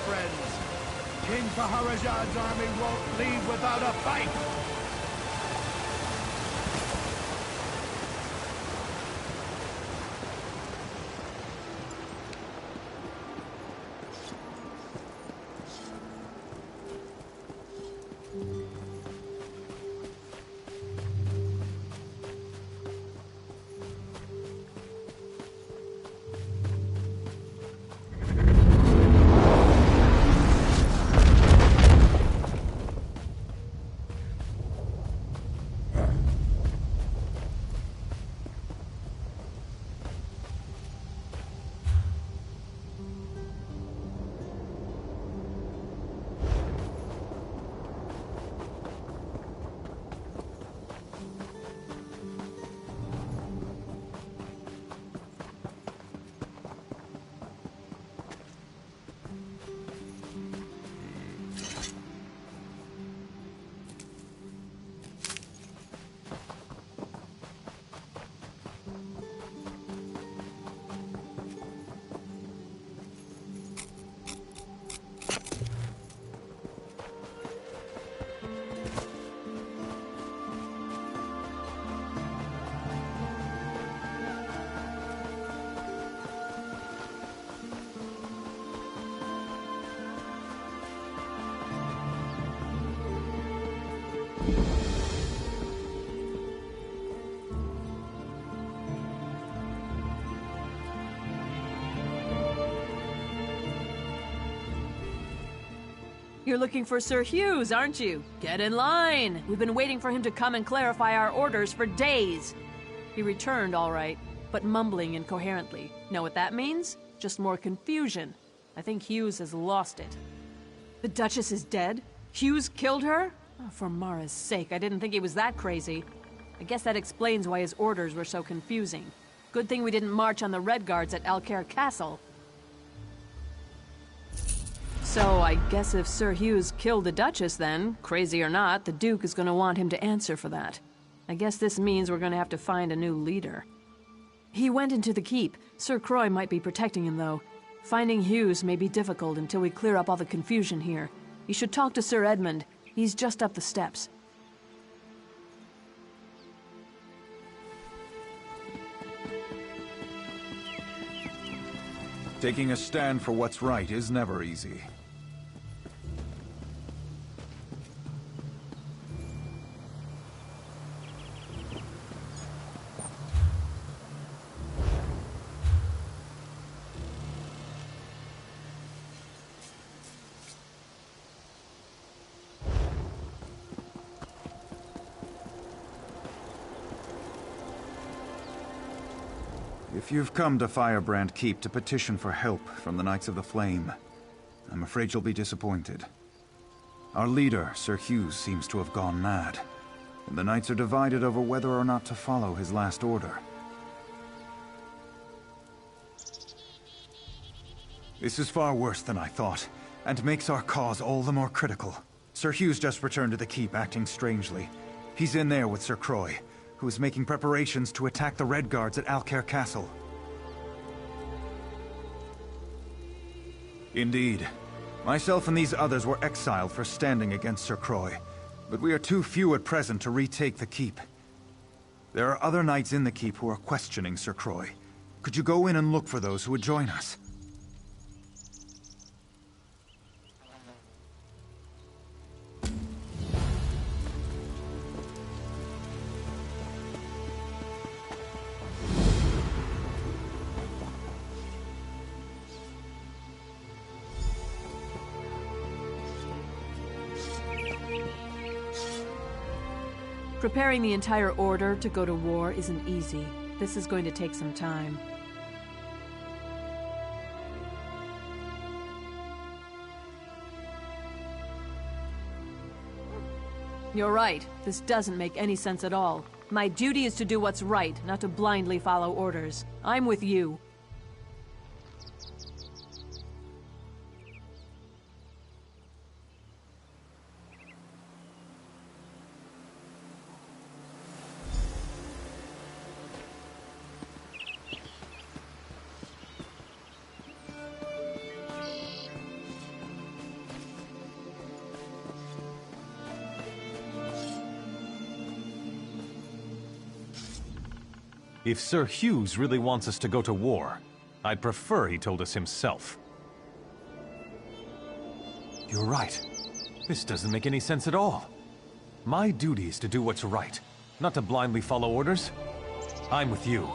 friends. King Faharajan's army won't leave without a fight! You're looking for Sir Hughes, aren't you? Get in line! We've been waiting for him to come and clarify our orders for days. He returned all right, but mumbling incoherently. Know what that means? Just more confusion. I think Hughes has lost it. The Duchess is dead? Hughes killed her? Oh, for Mara's sake, I didn't think he was that crazy. I guess that explains why his orders were so confusing. Good thing we didn't march on the Red Guards at Alcaire Castle. So, I guess if Sir Hughes killed the Duchess then, crazy or not, the Duke is gonna want him to answer for that. I guess this means we're gonna have to find a new leader. He went into the keep. Sir Croix might be protecting him, though. Finding Hughes may be difficult until we clear up all the confusion here. You should talk to Sir Edmund. He's just up the steps. Taking a stand for what's right is never easy. If you've come to Firebrand Keep to petition for help from the Knights of the Flame, I'm afraid you'll be disappointed. Our leader, Sir Hughes, seems to have gone mad, and the Knights are divided over whether or not to follow his last order. This is far worse than I thought, and makes our cause all the more critical. Sir Hughes just returned to the keep, acting strangely. He's in there with Sir Croix, who is making preparations to attack the Red Guards at Alcaire Castle. Indeed. Myself and these others were exiled for standing against Sir Croix, but we are too few at present to retake the keep. There are other knights in the keep who are questioning Sir Croix. Could you go in and look for those who would join us? Preparing the entire order to go to war isn't easy. This is going to take some time. You're right. This doesn't make any sense at all. My duty is to do what's right, not to blindly follow orders. I'm with you. If Sir Hughes really wants us to go to war, I'd prefer he told us himself. You're right. This doesn't make any sense at all. My duty is to do what's right, not to blindly follow orders. I'm with you.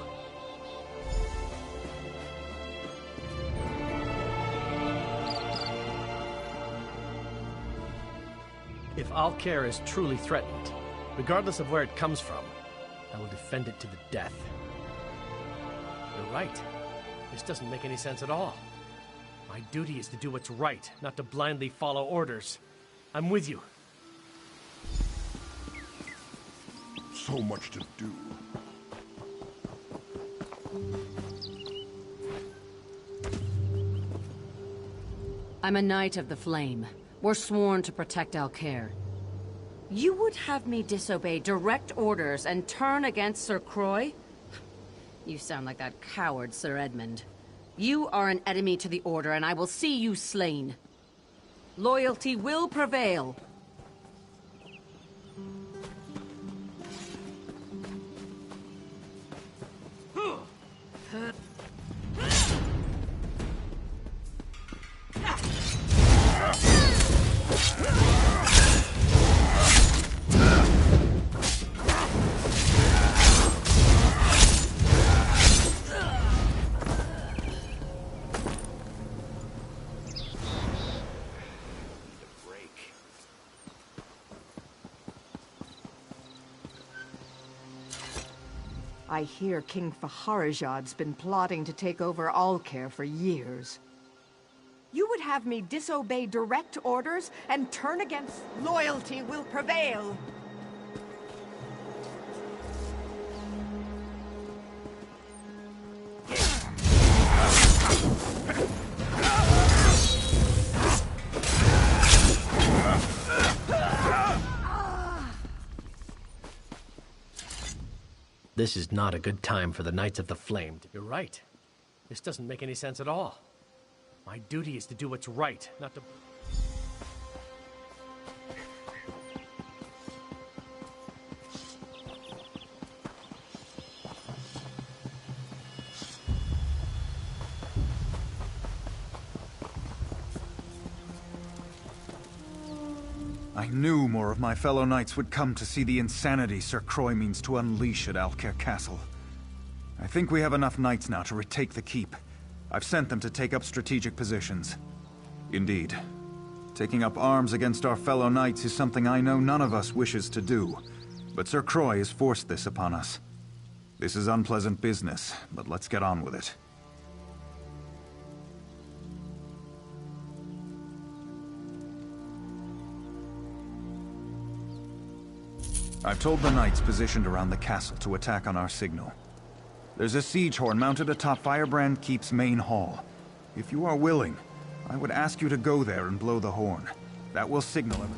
If Alcair is truly threatened, regardless of where it comes from, I will defend it to the death. You're right. This doesn't make any sense at all. My duty is to do what's right, not to blindly follow orders. I'm with you. So much to do. I'm a Knight of the Flame. We're sworn to protect Alcair. You would have me disobey direct orders and turn against Sir Croix? You sound like that coward, Sir Edmund. You are an enemy to the Order, and I will see you slain. Loyalty will prevail. I hear King Faharajad's been plotting to take over Alcair for years. You would have me disobey direct orders and turn against... Loyalty will prevail! This is not a good time for the Knights of the Flame. You're right. This doesn't make any sense at all. My duty is to do what's right, not to... I knew more of my fellow knights would come to see the insanity Sir Croix means to unleash at Alcair Castle. I think we have enough knights now to retake the keep. I've sent them to take up strategic positions. Indeed. Taking up arms against our fellow knights is something I know none of us wishes to do. But Sir Croix has forced this upon us. This is unpleasant business, but let's get on with it. I've told the knights positioned around the castle to attack on our signal. There's a siege horn mounted atop Firebrand Keep's main hall. If you are willing, I would ask you to go there and blow the horn. That will signal him.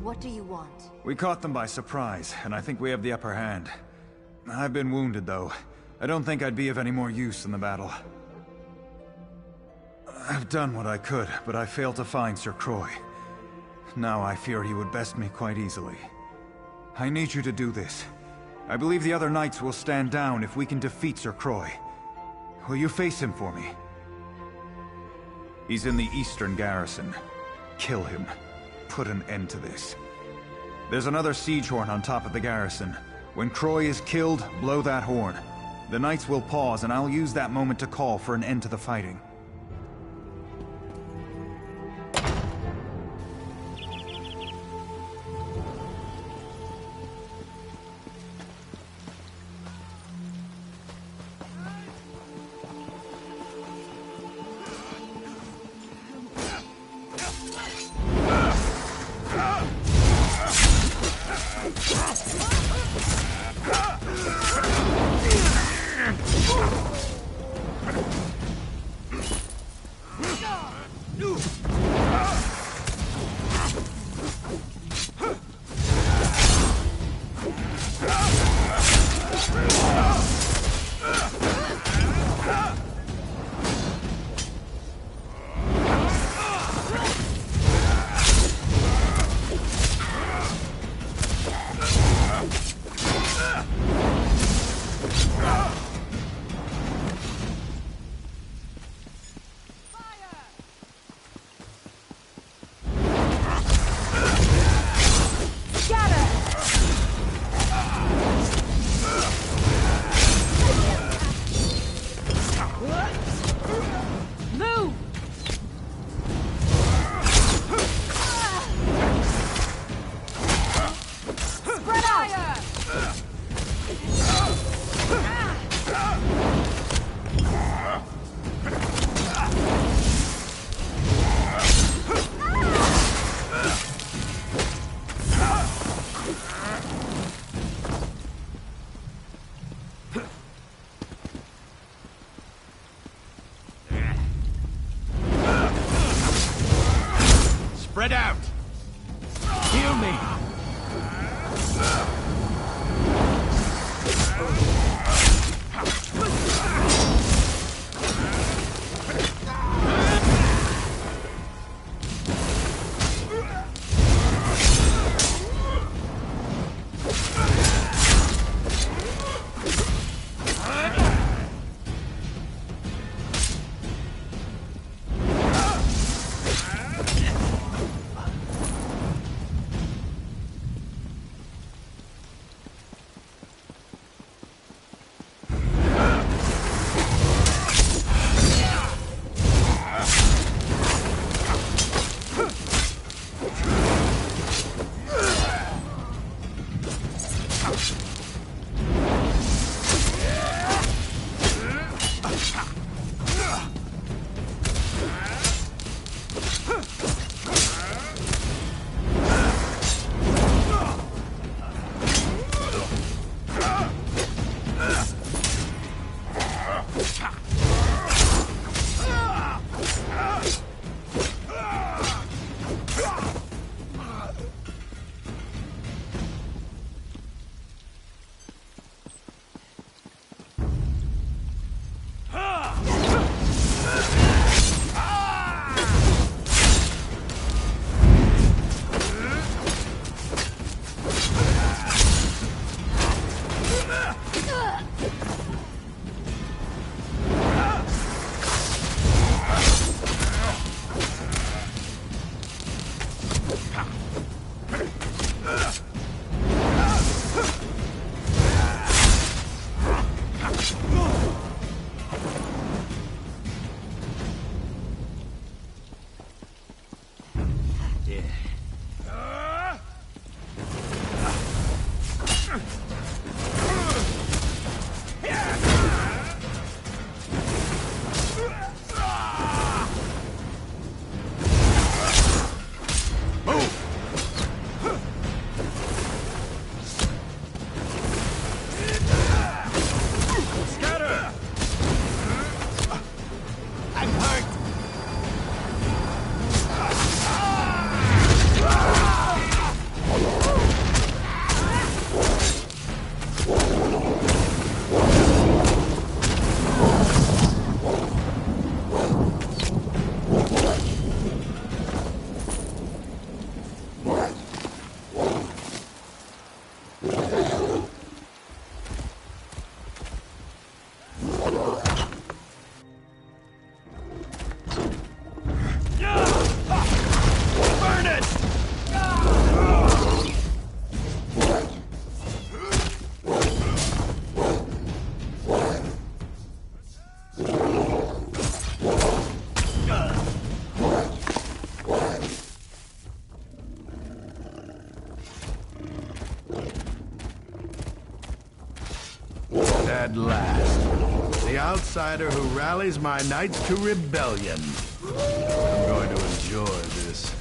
What do you want? We caught them by surprise, and I think we have the upper hand. I've been wounded, though. I don't think I'd be of any more use in the battle. I've done what I could, but I failed to find Sir Croy. Now I fear he would best me quite easily. I need you to do this. I believe the other knights will stand down if we can defeat Sir Croy. Will you face him for me? He's in the eastern garrison. Kill him. Put an end to this. There's another siege horn on top of the garrison. When Croy is killed, blow that horn. The knights will pause, and I'll use that moment to call for an end to the fighting. Spread out! Heal me! At last, the outsider who rallies my knights to rebellion. I'm going to enjoy this.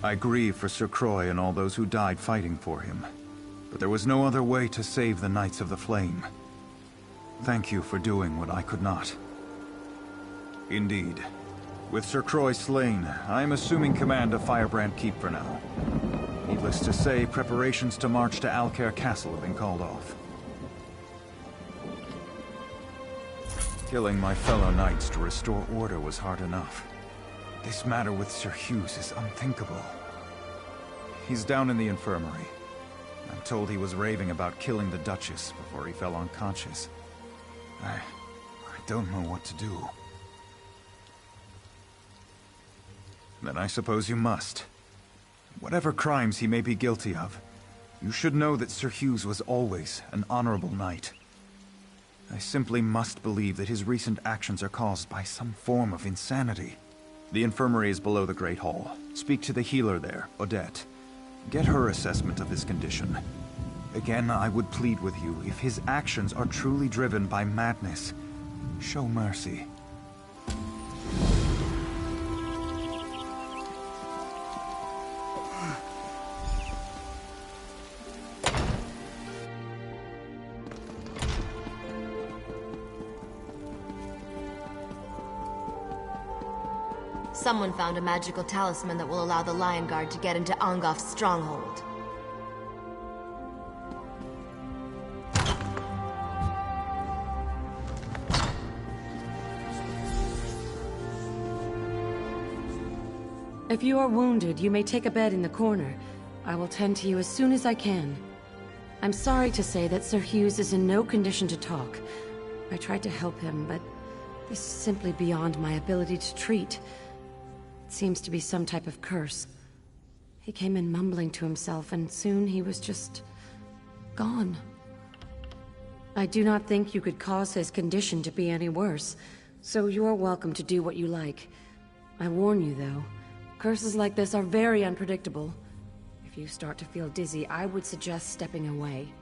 I grieve for Sir Croix and all those who died fighting for him. But there was no other way to save the Knights of the Flame. Thank you for doing what I could not. Indeed. With Sir Croix slain, I am assuming command of Firebrand Keep for now. Needless to say, preparations to march to Alcaire Castle have been called off. Killing my fellow knights to restore order was hard enough. This matter with Sir Hughes is unthinkable. He's down in the infirmary. I'm told he was raving about killing the Duchess before he fell unconscious. I don't know what to do. Then I suppose you must. Whatever crimes he may be guilty of, you should know that Sir Hughes was always an honorable knight. I simply must believe that his recent actions are caused by some form of insanity. The infirmary is below the Great Hall. Speak to the healer there, Odette. Get her assessment of his condition. Again, I would plead with you, if his actions are truly driven by madness, show mercy. Someone found a magical talisman that will allow the Lion Guard to get into Angof's stronghold. If you are wounded, you may take a bed in the corner. I will tend to you as soon as I can. I'm sorry to say that Sir Hughes is in no condition to talk. I tried to help him, but this is simply beyond my ability to treat. It seems to be some type of curse. He came in mumbling to himself, and soon he was just gone. I do not think you could cause his condition to be any worse, so you are welcome to do what you like. I warn you, though, curses like this are very unpredictable. If you start to feel dizzy, I would suggest stepping away.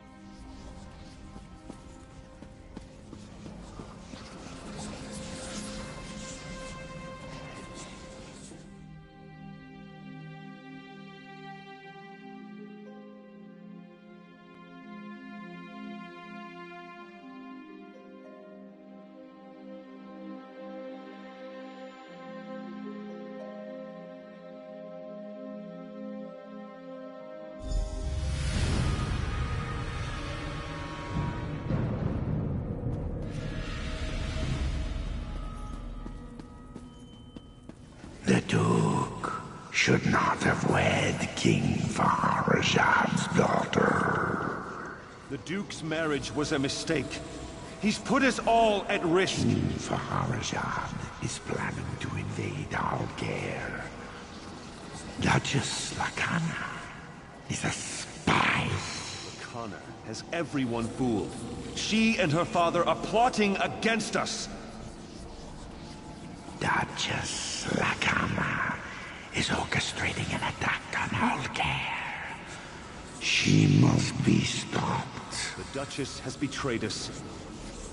The Duke should not have wed King Fahrajad's daughter. The Duke's marriage was a mistake. He's put us all at risk. King Fahrajad is planning to invade Alcair. Duchess Lakana is a spy. Lakana has everyone fooled. She and her father are plotting against us. Duchess Lakana is orchestrating an attack on Alcair. She must be stopped. The Duchess has betrayed us.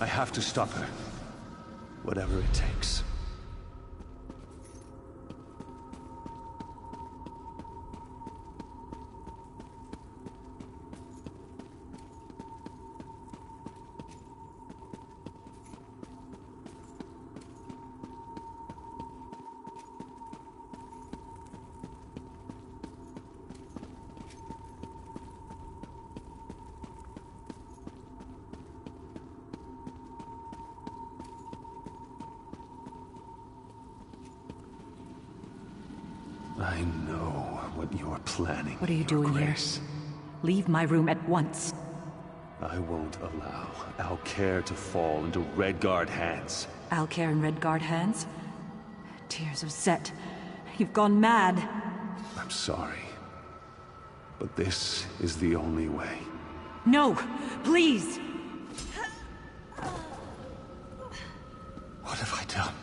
I have to stop her. Whatever it takes. I know what you're planning. What are you doing here? Leave my room at once. I won't allow Alcair to fall into Redguard hands. Alcair in Redguard hands? Tears of Zet. You've gone mad. I'm sorry. But this is the only way. No! Please! What have I done?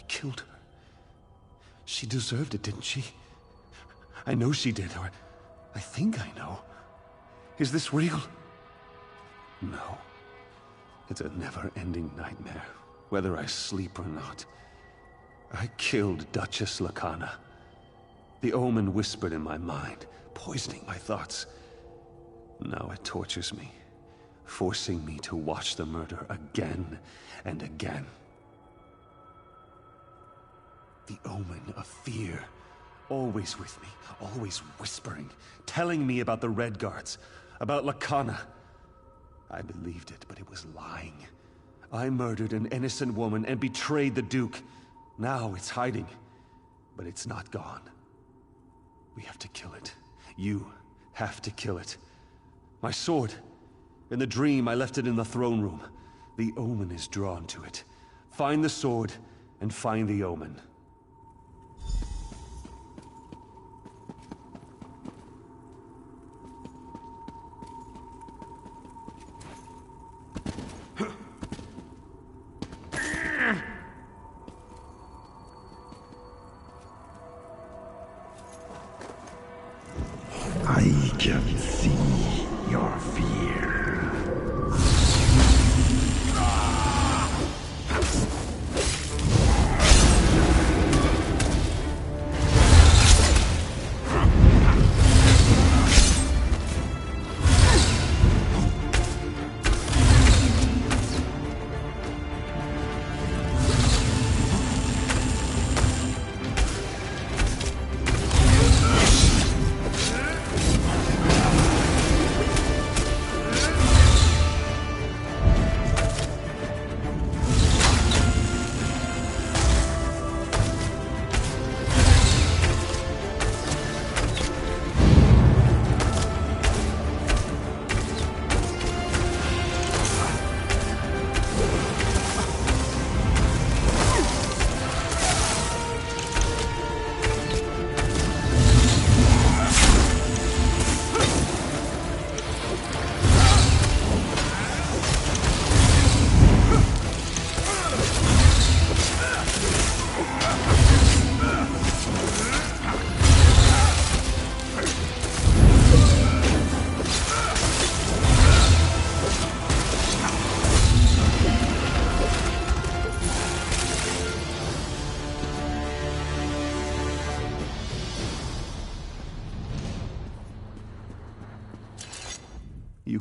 Killed her. She deserved it, didn't she? I know she did, or I think I know. Is this real? No. It's a never-ending nightmare, whether I sleep or not. I killed Duchess Lakana. The omen whispered in my mind, poisoning my thoughts. Now it tortures me, forcing me to watch the murder again and again. The omen of fear, always with me, always whispering, telling me about the Redguards, about Lakana. I believed it, but it was lying. I murdered an innocent woman and betrayed the Duke. Now it's hiding, but it's not gone. We have to kill it. You have to kill it. My sword. In the dream, I left it in the throne room. The omen is drawn to it. Find the sword and find the omen.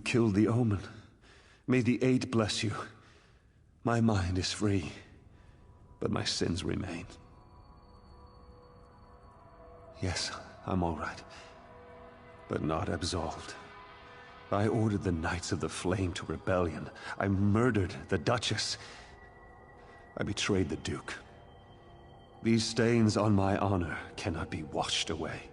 killed the Omen. May the Eight bless you. My mind is free, but my sins remain. Yes, I'm all right, but not absolved. I ordered the Knights of the Flame to rebellion. I murdered the Duchess. I betrayed the Duke. These stains on my honor cannot be washed away.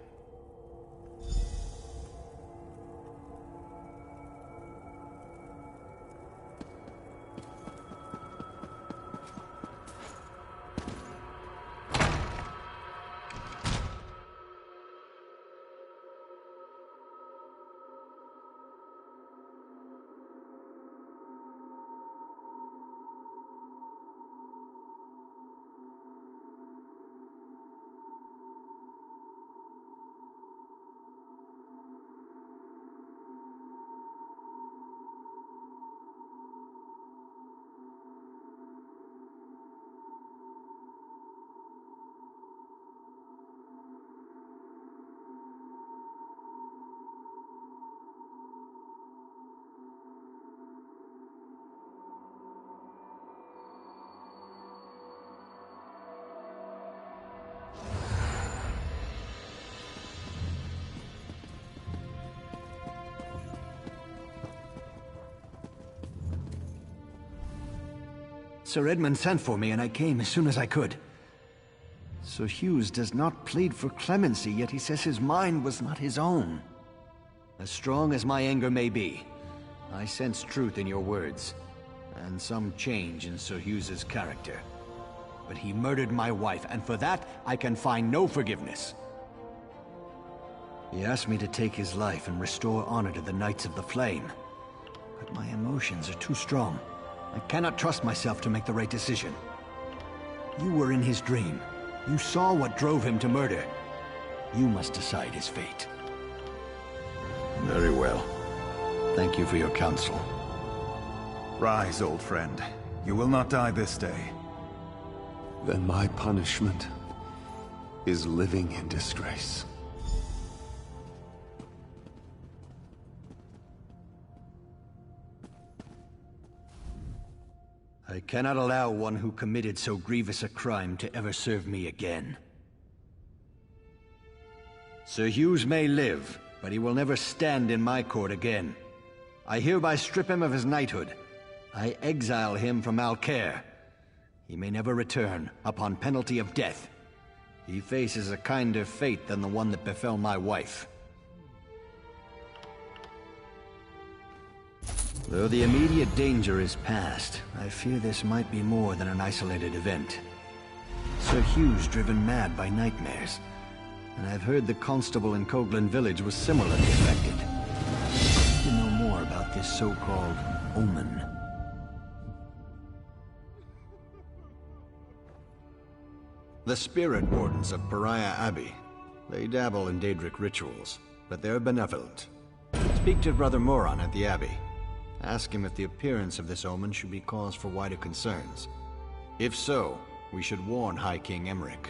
Sir Edmund sent for me, and I came as soon as I could. Sir Hughes does not plead for clemency, yet he says his mind was not his own. As strong as my anger may be, I sense truth in your words, and some change in Sir Hughes's character. But he murdered my wife, and for that, I can find no forgiveness. He asked me to take his life and restore honor to the Knights of the Flame. But my emotions are too strong. I cannot trust myself to make the right decision. You were in his dream. You saw what drove him to murder. You must decide his fate. Very well. Thank you for your counsel. Rise, old friend. You will not die this day. Then my punishment is living in disgrace. I cannot allow one who committed so grievous a crime to ever serve me again. Sir Hughes may live, but he will never stand in my court again. I hereby strip him of his knighthood. I exile him from Alcaire. He may never return, upon penalty of death. He faces a kinder fate than the one that befell my wife. Though the immediate danger is past, I fear this might be more than an isolated event. Sir Hughes driven mad by nightmares, and I've heard the constable in Coghlan village was similarly affected. I need to know more about this so-called omen. The Spirit Wardens of Pariah Abbey. They dabble in Daedric rituals, but they're benevolent. Speak to Brother Moron at the Abbey. Ask him if the appearance of this omen should be cause for wider concerns. If so, we should warn High King Emeric.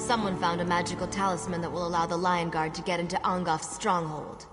Someone found a magical talisman that will allow the Lion Guard to get into Angof's stronghold.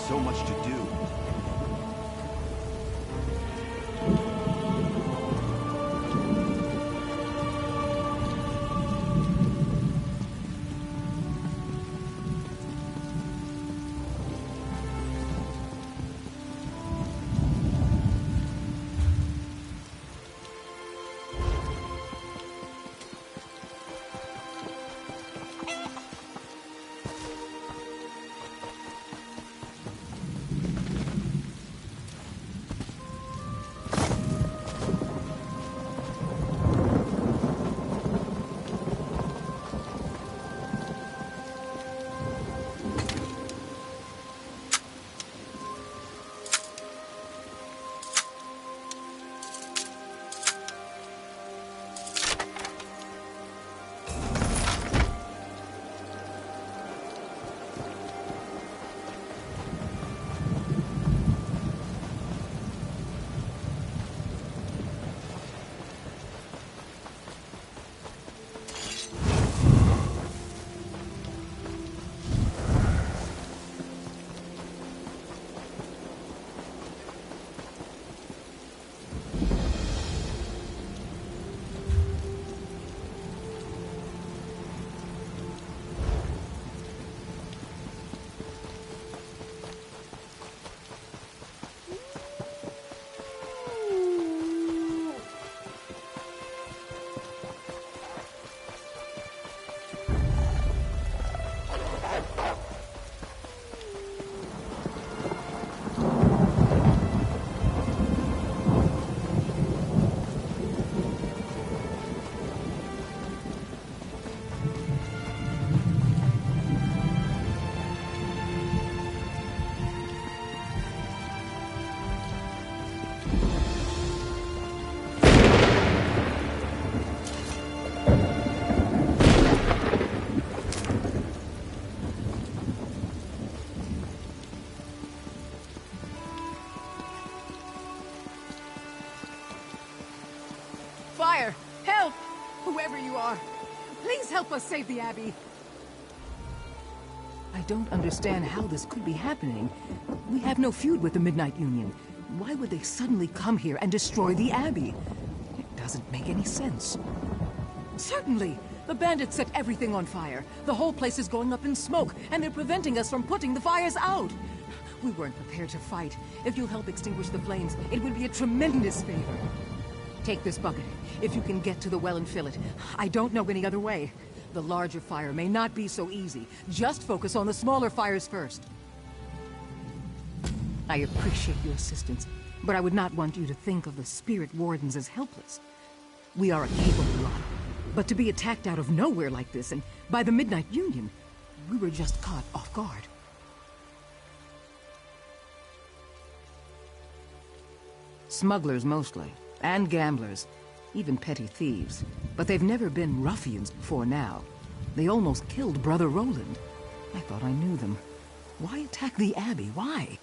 So much to do. Fire! Help! Whoever you are, please help us save the Abbey. I don't understand how this could be happening. We have no feud with the Midnight Union. Why would they suddenly come here and destroy the Abbey? It doesn't make any sense. Certainly! The bandits set everything on fire. The whole place is going up in smoke, and they're preventing us from putting the fires out. We weren't prepared to fight. If you'll help extinguish the flames, it would be a tremendous favor. Take this bucket. If you can get to the well and fill it. I don't know any other way. The larger fire may not be so easy. Just focus on the smaller fires first. I appreciate your assistance, but I would not want you to think of the Spirit Wardens as helpless. We are a capable lot, but to be attacked out of nowhere like this, and by the Midnight Union, we were just caught off guard. Smugglers mostly, and gamblers, even petty thieves. But they've never been ruffians before now. They almost killed Brother Roland. I thought I knew them. Why attack the Abbey? Why?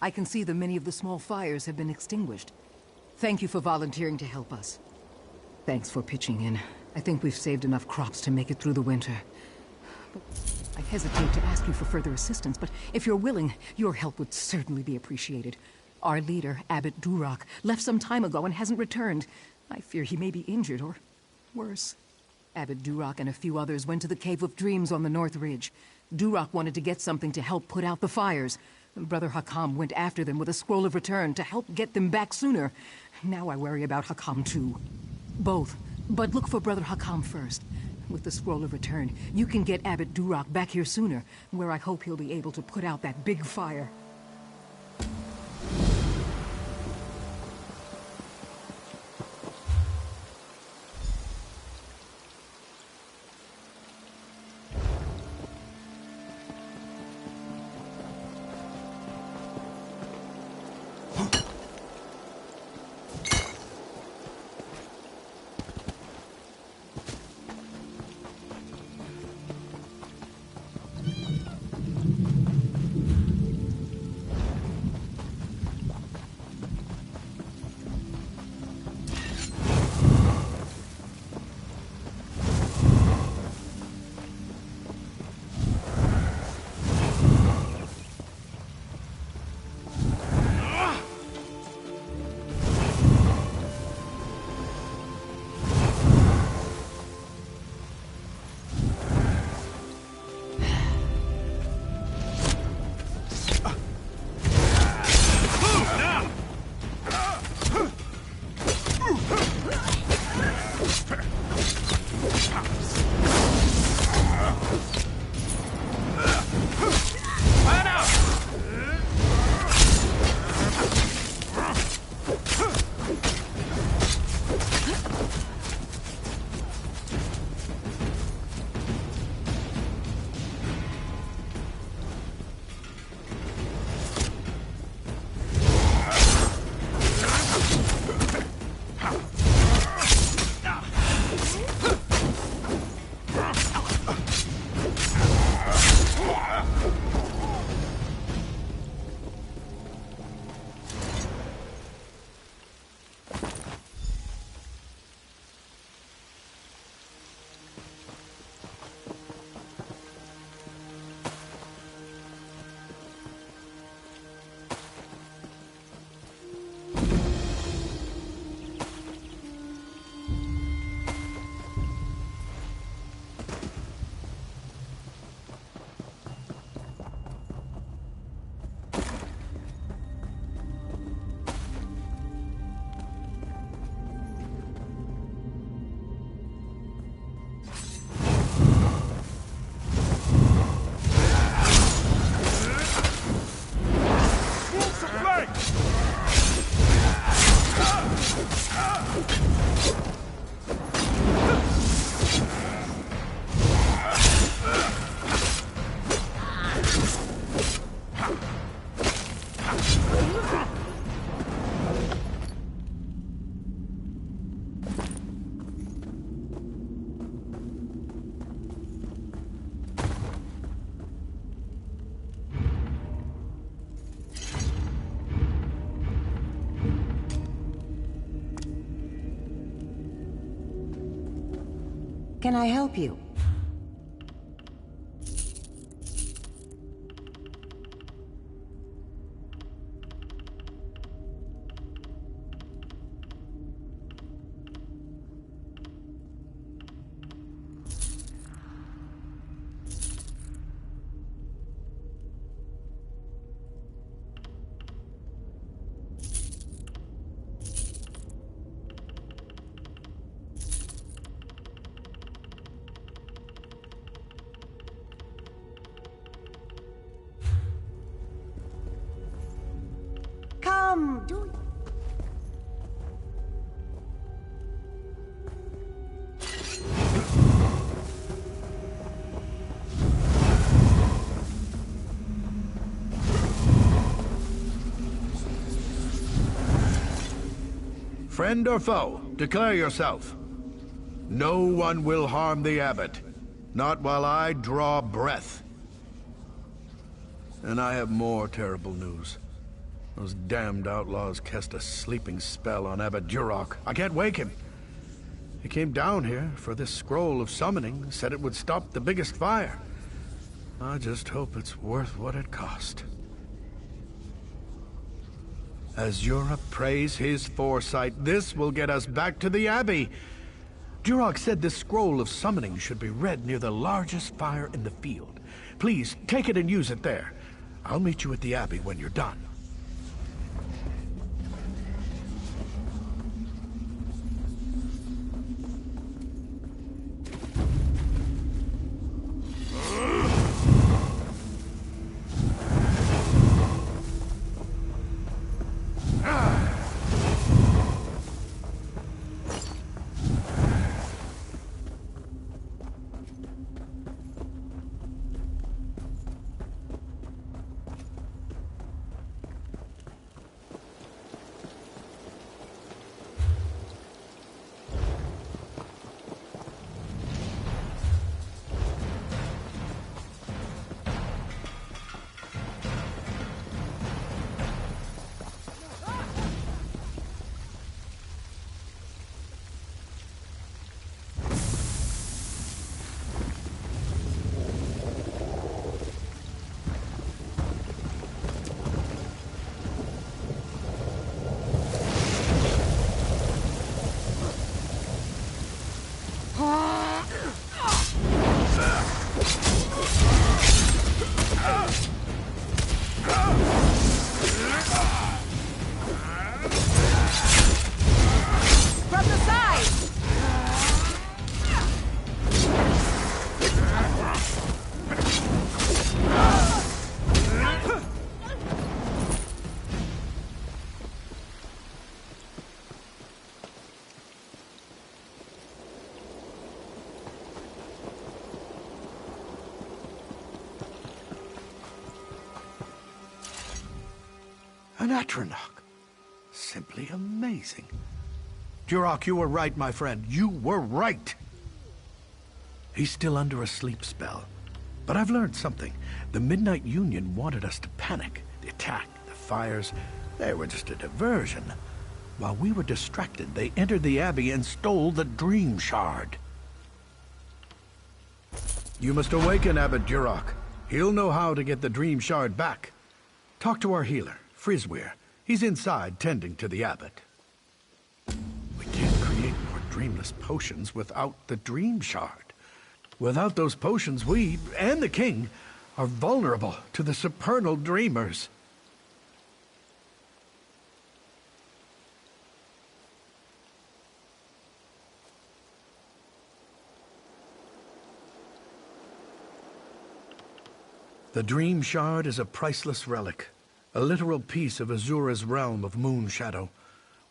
I can see that many of the small fires have been extinguished. Thank you for volunteering to help us. Thanks for pitching in. I think we've saved enough crops to make it through the winter. But I hesitate to ask you for further assistance, but if you're willing, your help would certainly be appreciated. Our leader, Abbot Duroc, left some time ago and hasn't returned. I fear he may be injured or worse. Abbot Duroc and a few others went to the Cave of Dreams on the North Ridge. Duroc wanted to get something to help put out the fires. Brother Hakam went after them with a scroll of return to help get them back sooner. Now I worry about Hakam too. Both. But look for Brother Hakam first. With the scroll of return, you can get Abbot Duroc back here sooner, where I hope he'll be able to put out that big fire. Can I help you? Come, do... Friend or foe, declare yourself. No one will harm the abbot. Not while I draw breath. And I have more terrible news. Those damned outlaws cast a sleeping spell on Abbot Duroc. I can't wake him. He came down here for this scroll of summoning, said it would stop the biggest fire. I just hope it's worth what it cost. Azura praise his foresight. This will get us back to the Abbey. Duroc said this scroll of summoning should be read near the largest fire in the field. Please, take it and use it there. I'll meet you at the Abbey when you're done. An Atronach. Simply amazing. Duroc, you were right, my friend. You were right. He's still under a sleep spell. But I've learned something. The Midnight Union wanted us to panic. The attack, the fires, they were just a diversion. While we were distracted, they entered the Abbey and stole the Dream Shard. You must awaken Abbot Duroc. He'll know how to get the Dream Shard back. Talk to our healer, Frizweir. He's inside, tending to the Abbot. We can't create more dreamless potions without the Dream Shard. Without those potions, we, and the King, are vulnerable to the supernal dreamers. The Dream Shard is a priceless relic, a literal piece of Azura's realm of moon shadow.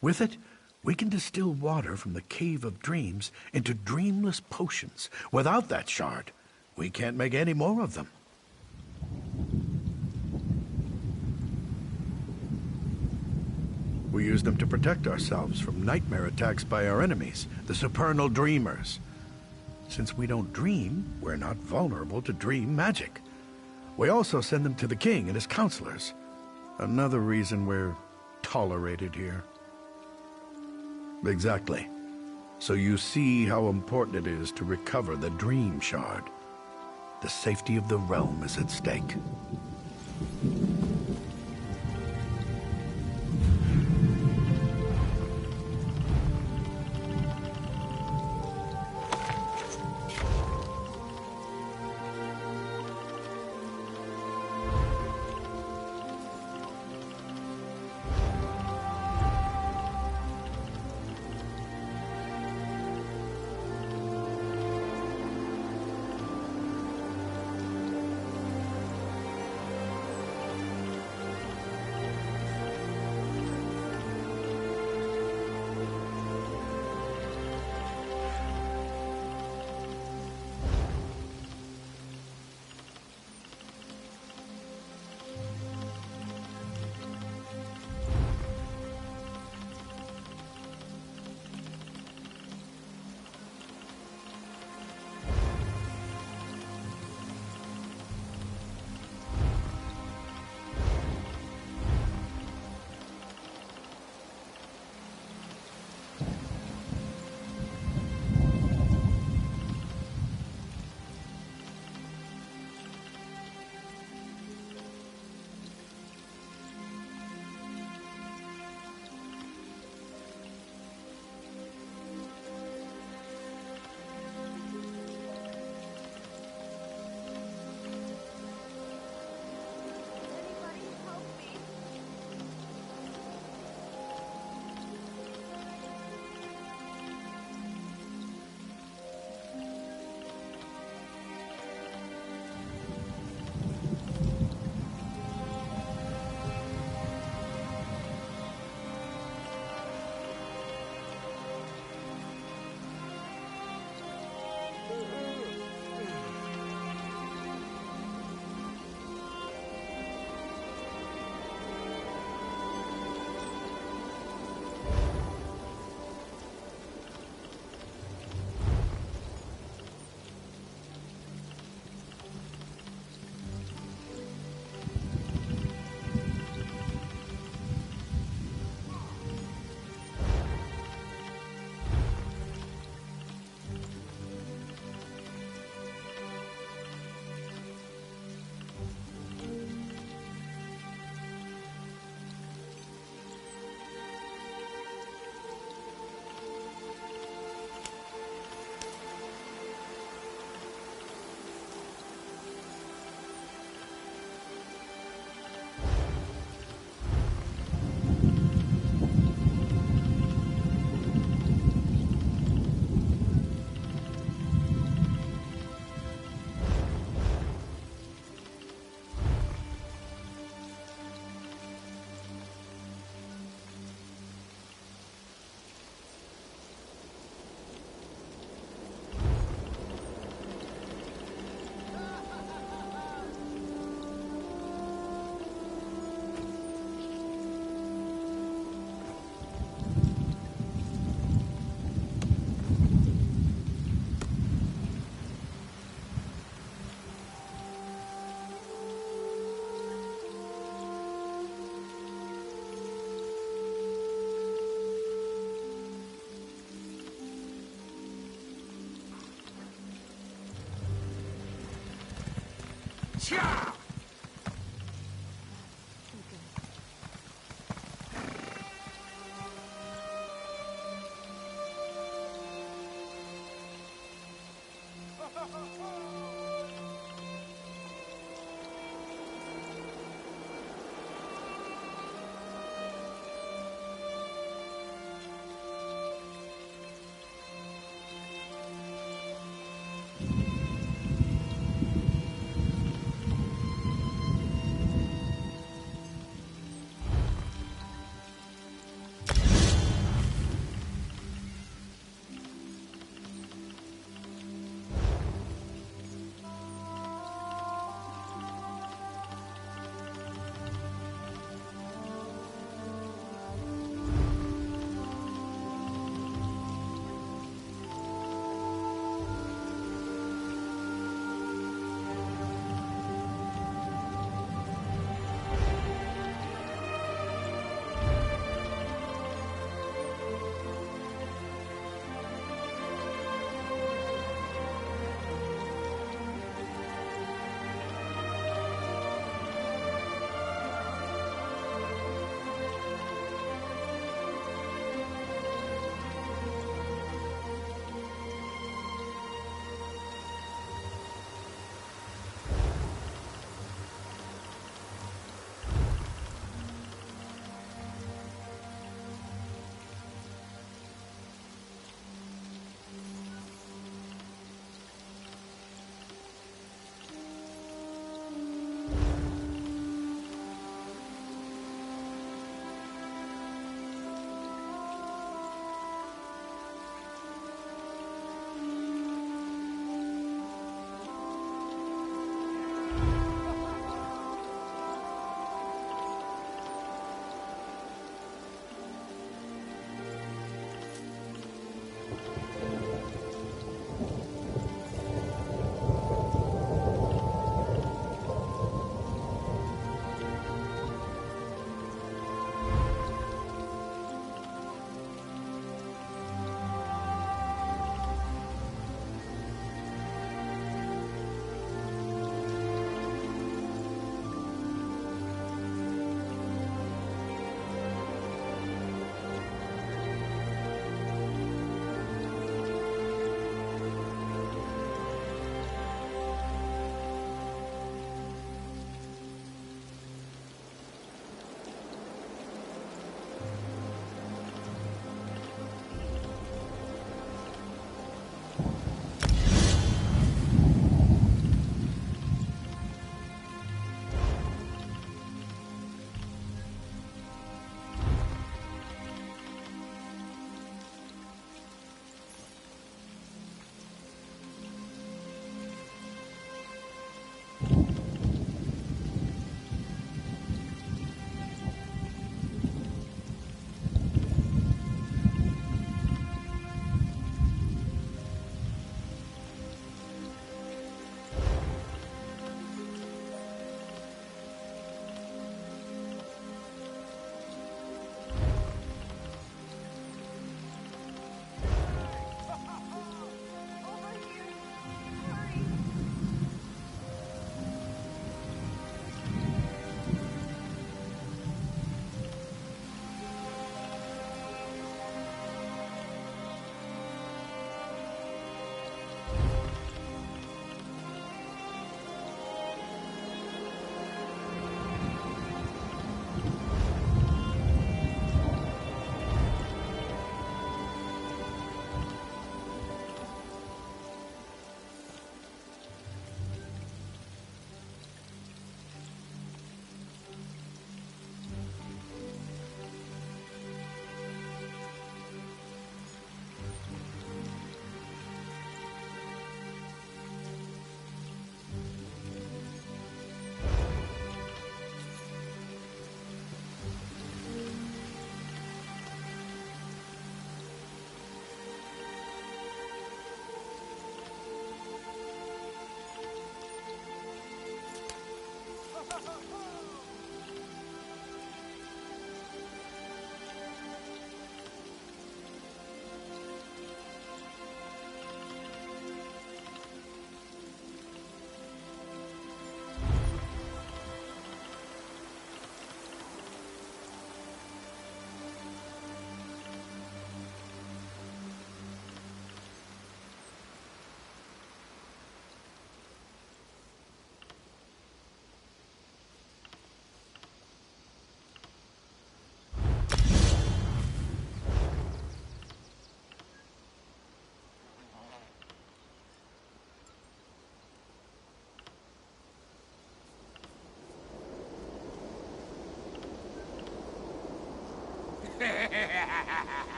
With it, we can distill water from the Cave of Dreams into dreamless potions. Without that shard, we can't make any more of them. We use them to protect ourselves from nightmare attacks by our enemies, the supernal dreamers. Since we don't dream, we're not vulnerable to dream magic. We also send them to the king and his counselors. Another reason we're tolerated here. Exactly. So you see how important it is to recover the Dream Shard. The safety of the realm is at stake.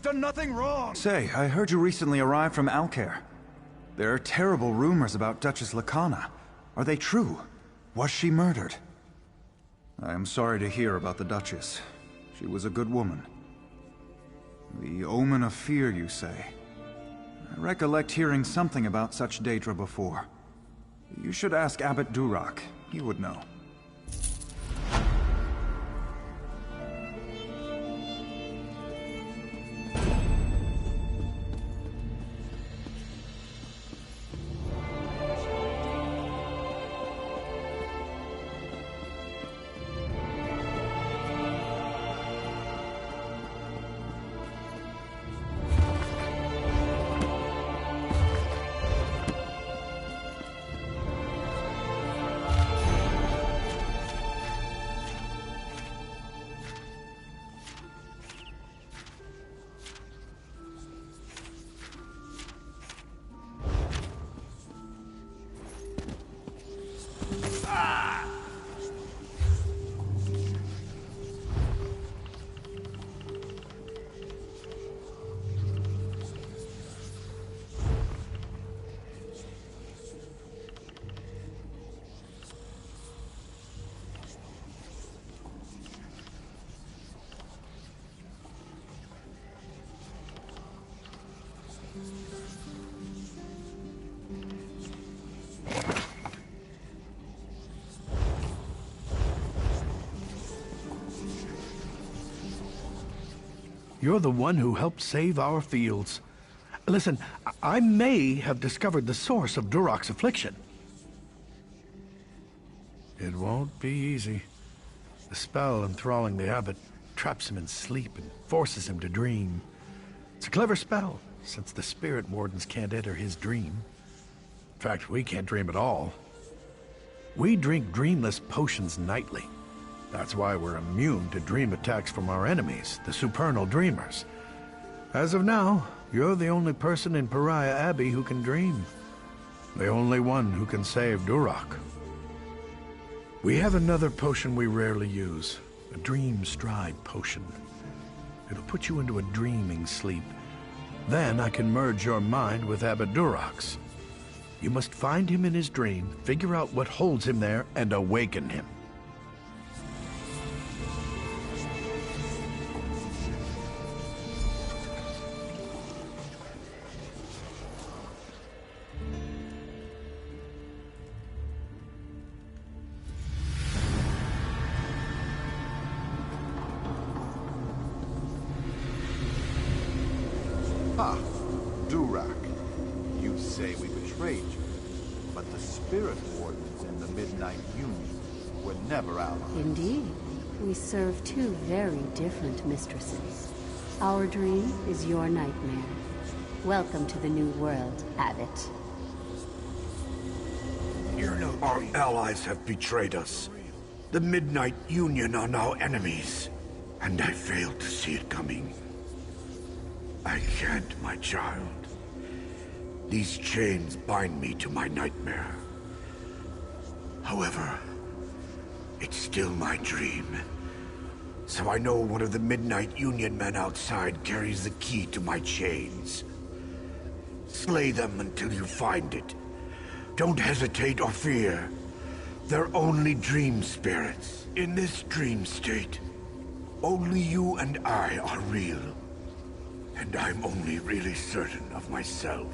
I've done nothing wrong! Say, I heard you recently arrived from Alcair. There are terrible rumors about Duchess Lacana. Are they true? Was she murdered? I am sorry to hear about the Duchess. She was a good woman. The Omen of Fear, you say? I recollect hearing something about such Daedra before. You should ask Abbot Durak. He would know. You're the one who helped save our fields. Listen, I may have discovered the source of Durak's affliction. It won't be easy. The spell enthralling the abbot traps him in sleep and forces him to dream. It's a clever spell, since the spirit wardens can't enter his dream. In fact, we can't dream at all. We drink dreamless potions nightly. That's why we're immune to dream attacks from our enemies, the supernal dreamers. As of now, you're the only person in Pariah Abbey who can dream. The only one who can save Durak. We have another potion we rarely use, a Dream Stride potion. It'll put you into a dreaming sleep. Then I can merge your mind with Abbot Durak's. You must find him in his dream, figure out what holds him there, and awaken him. Ah, Durak. You say we betrayed you, but the Spirit Wardens and the Midnight Union were never allies. Indeed. We serve two very different mistresses. Our dream is your nightmare. Welcome to the new world, Abbot. Our allies have betrayed us. The Midnight Union are now enemies, and I failed to see it coming. I can't, my child. These chains bind me to my nightmare. However, it's still my dream. So I know one of the Midnight Union men outside carries the key to my chains. Slay them until you find it. Don't hesitate or fear. They're only dream spirits. In this dream state, only you and I are real. And I'm only really certain of myself.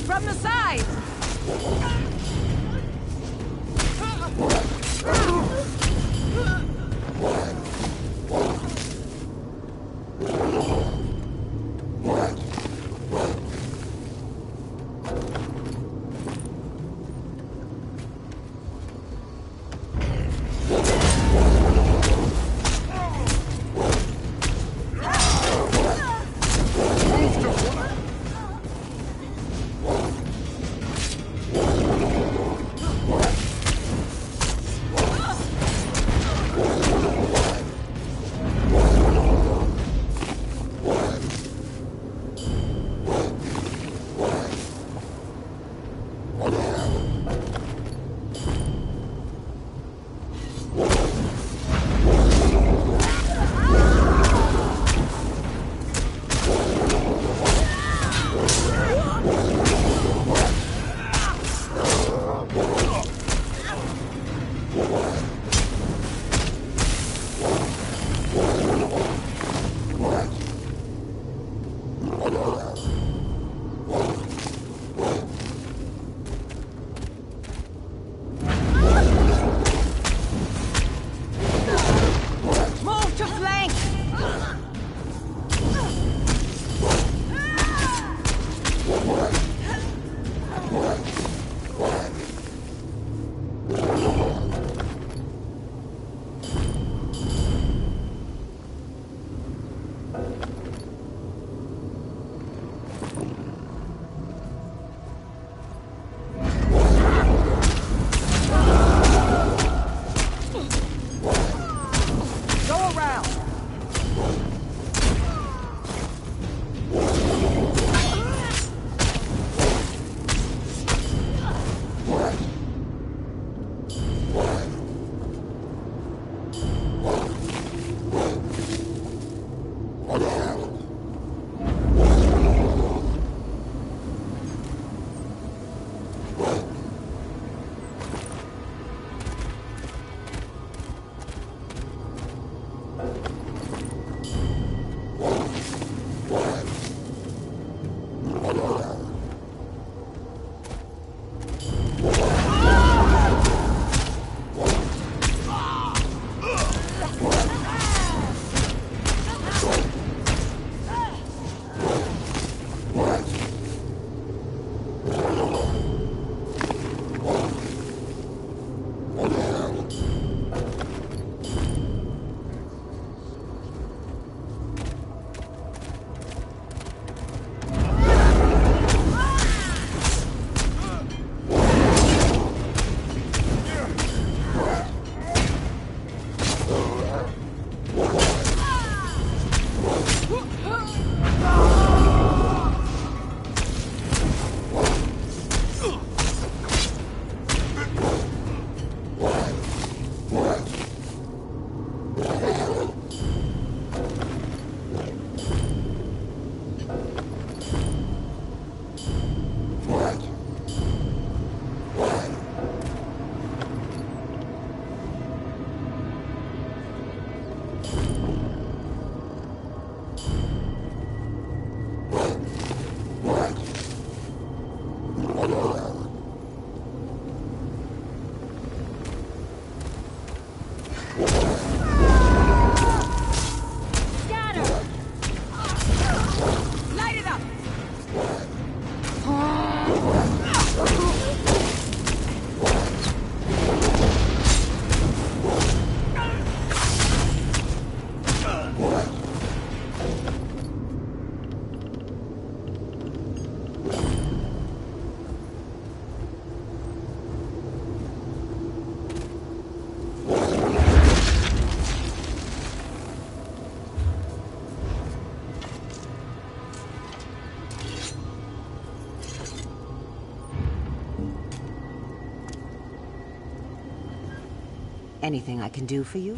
From the side! Anything I can do for you?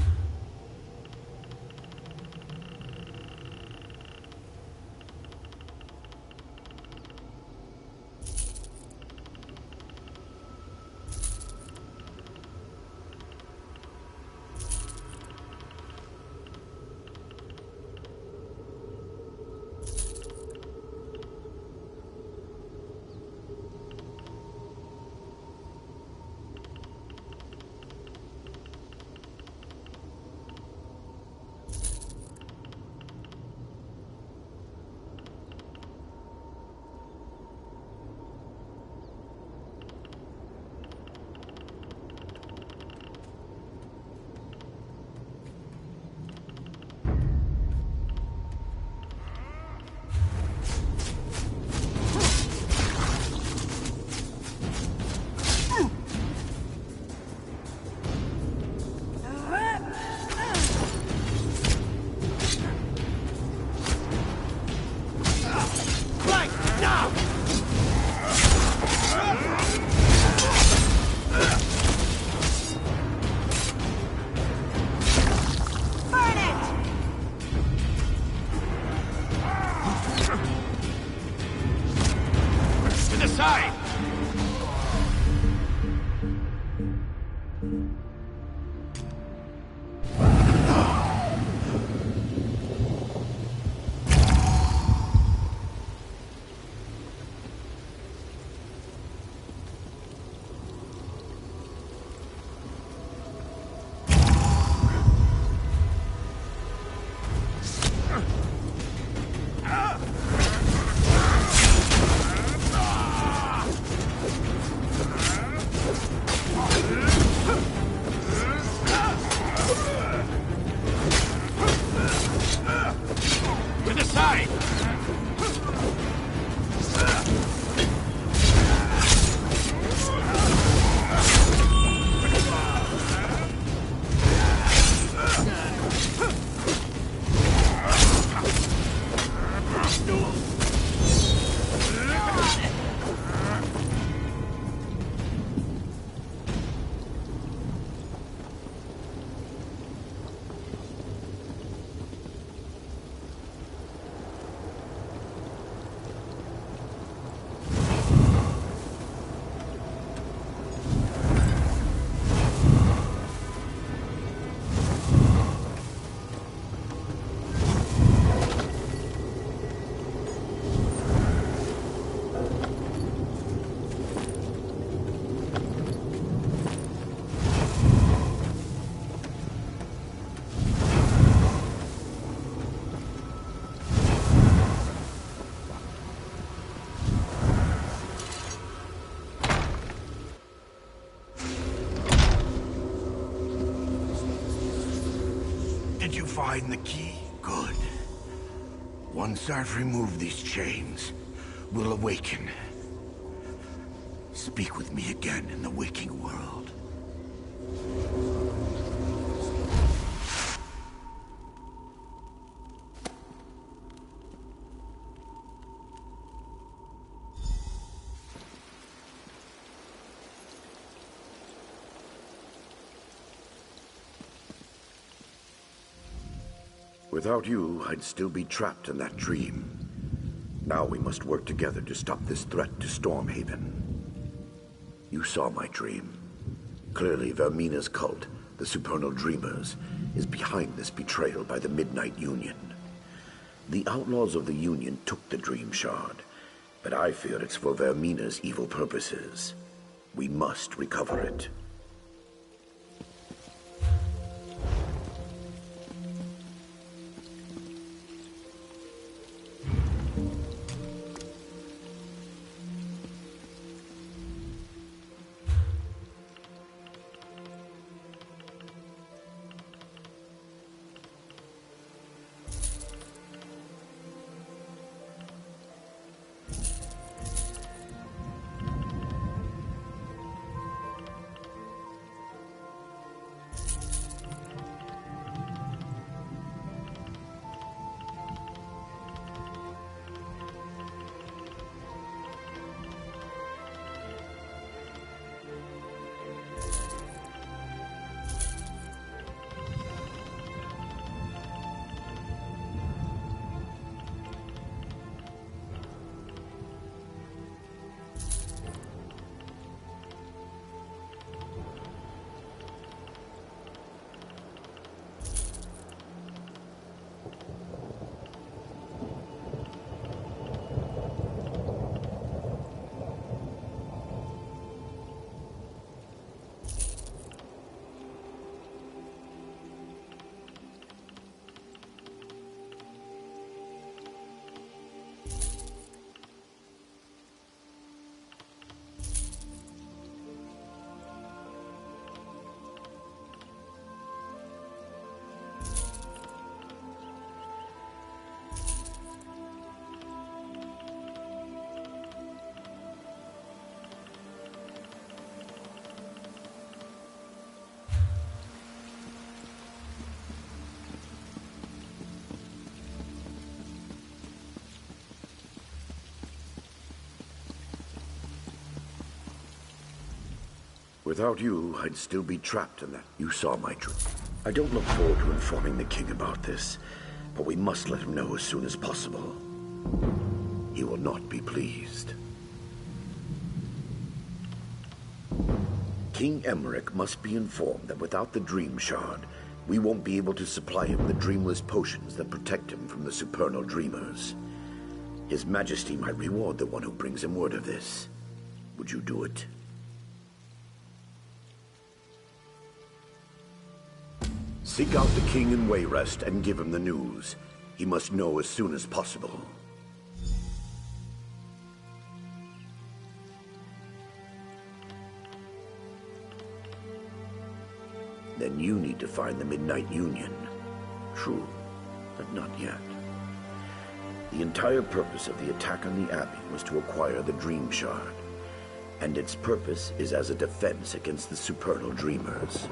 side! Did you find the key? Good. Once I've removed these chains, we'll awaken. Speak with me again in the waking world. Without you, I'd still be trapped in that dream. Now we must work together to stop this threat to Stormhaven. You saw my dream. Clearly, Vermina's cult, the Supernal Dreamers, is behind this betrayal by the Midnight Union. The outlaws of the Union took the Dream Shard, but I fear it's for Vermina's evil purposes. We must recover it. Without you, I'd still be trapped in that. You saw my dream. I don't look forward to informing the king about this, but we must let him know as soon as possible. He will not be pleased. King Emmerich must be informed that without the Dream Shard, we won't be able to supply him the dreamless potions that protect him from the supernal dreamers. His Majesty might reward the one who brings him word of this. Would you do it? Seek out the king in Wayrest and give him the news. He must know as soon as possible. Then you need to find the Midnight Union. True, but not yet. The entire purpose of the attack on the Abbey was to acquire the Dream Shard, and its purpose is as a defense against the supernal dreamers.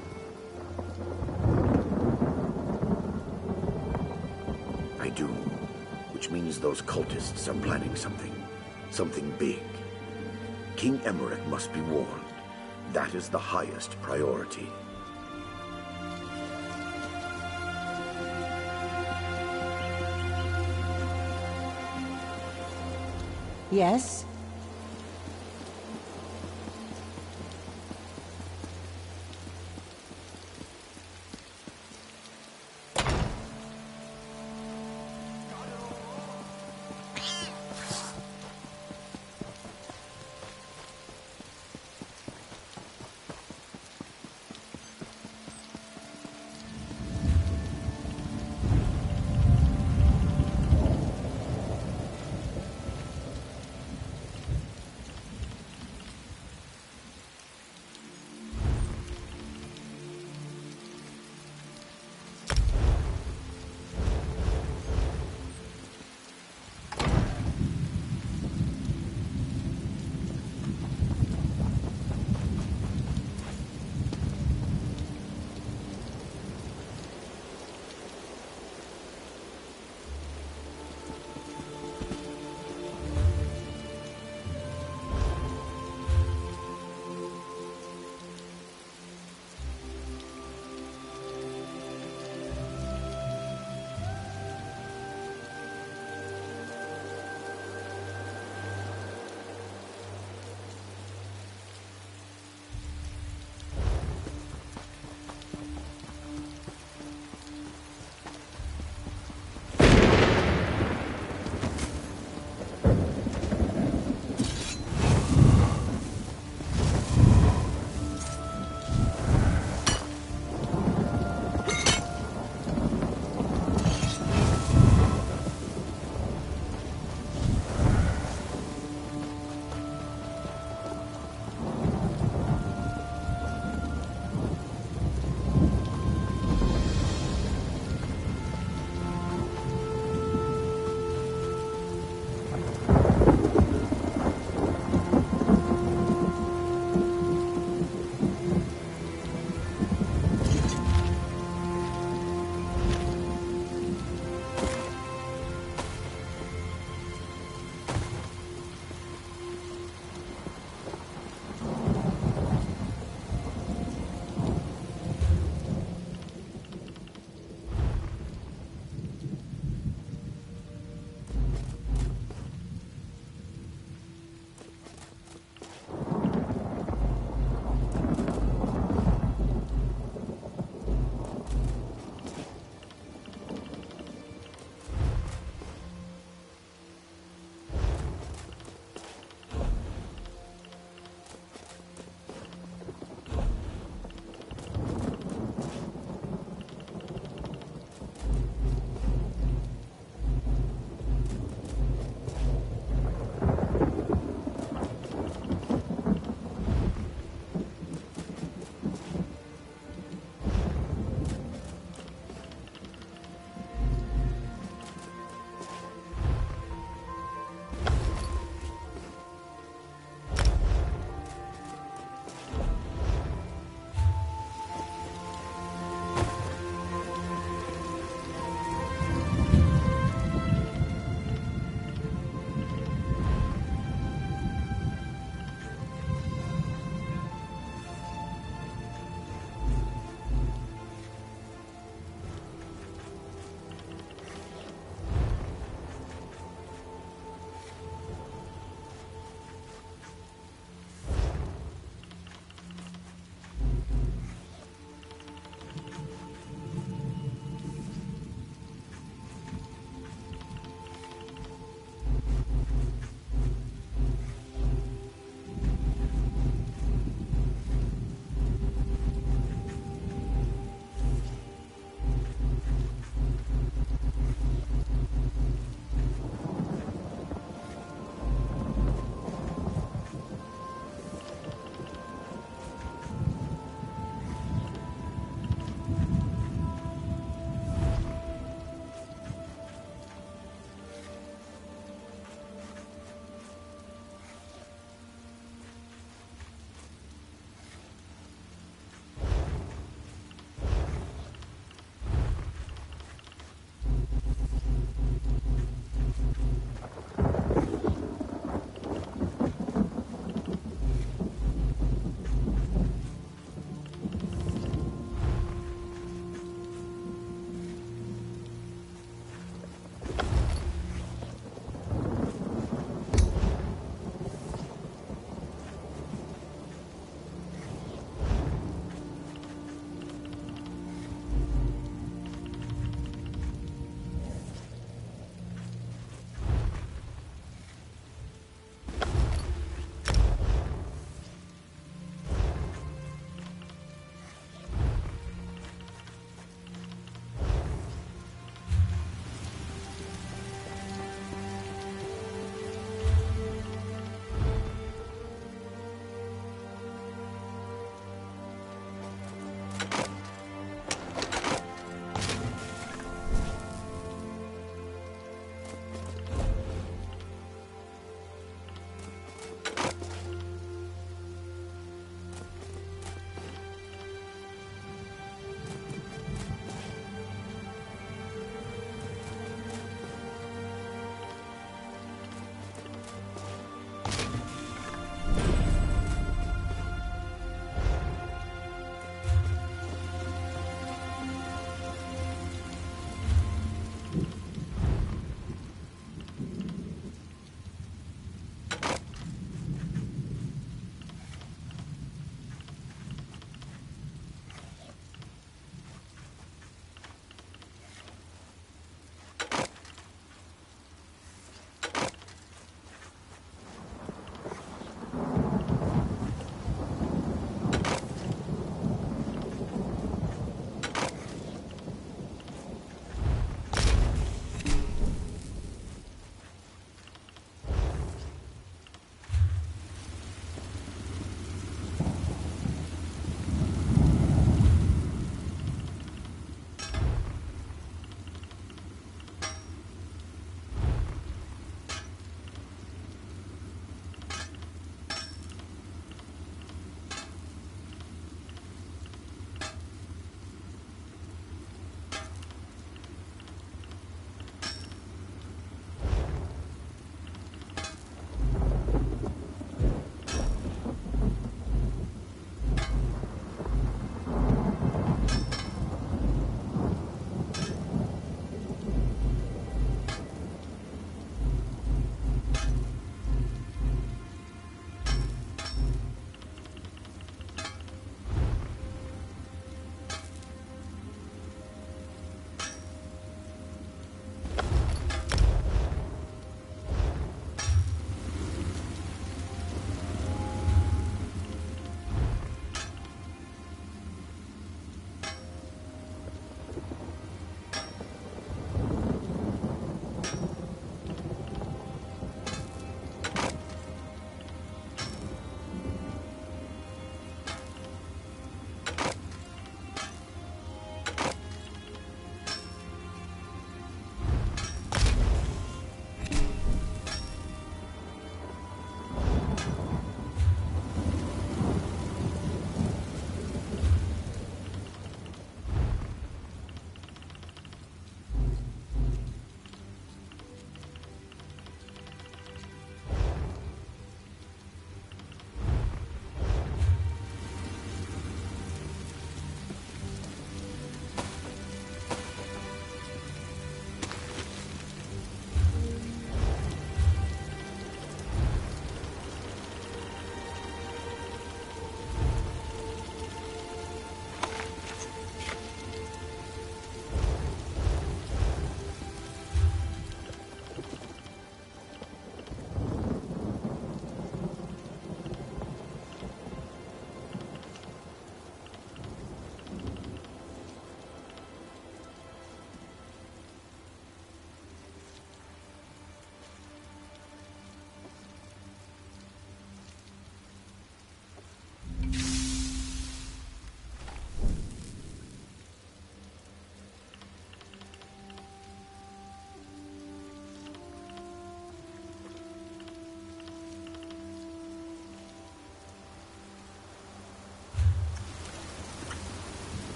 I do, which means those cultists are planning something big. King Emmerich must be warned. That is the highest priority. Yes?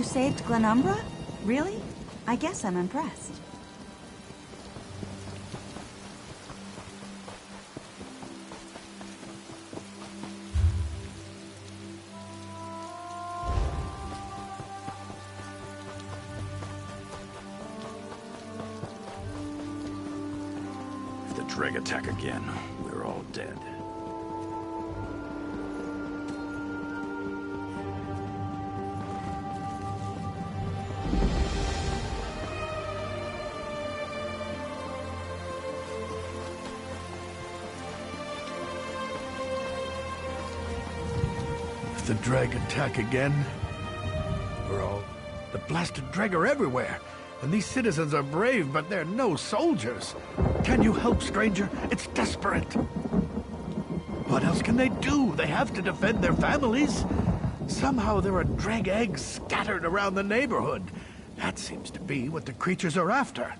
You saved Glenumbra? Really? I guess I'm impressed. If the Dreg attack again, we're all dead. If the Dreg attack again, we're all... The blasted Dreg are everywhere. And these citizens are brave, but they're no soldiers. Can you help, stranger? It's desperate. What else can they do? They have to defend their families. Somehow there are Dreg eggs scattered around the neighborhood. That seems to be what the creatures are after.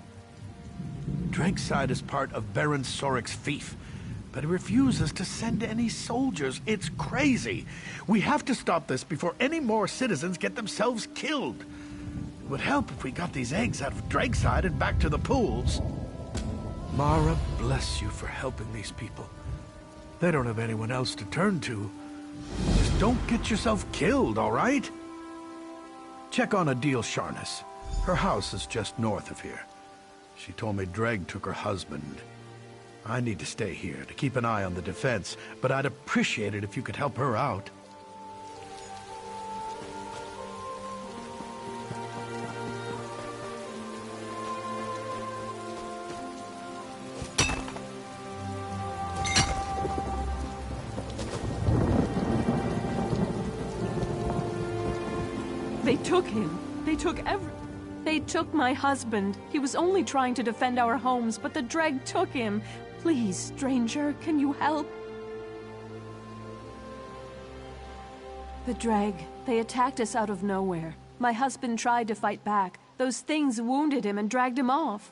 Dregside is part of Baron Sorik's fief, but he refuses to send any soldiers. It's crazy. We have to stop this before any more citizens get themselves killed. It would help if we got these eggs out of Dregside and back to the pools. Mara, bless you for helping these people. They don't have anyone else to turn to. Just don't get yourself killed, all right? Check on Adil Sharnas. Her house is just north of here. She told me Dreg took her husband. I need to stay here to keep an eye on the defense, but I'd appreciate it if you could help her out. They took him. They took my husband. He was only trying to defend our homes, but the Dreg took him. Please, stranger, can you help? The Dreg, they attacked us out of nowhere. My husband tried to fight back. Those things wounded him and dragged him off.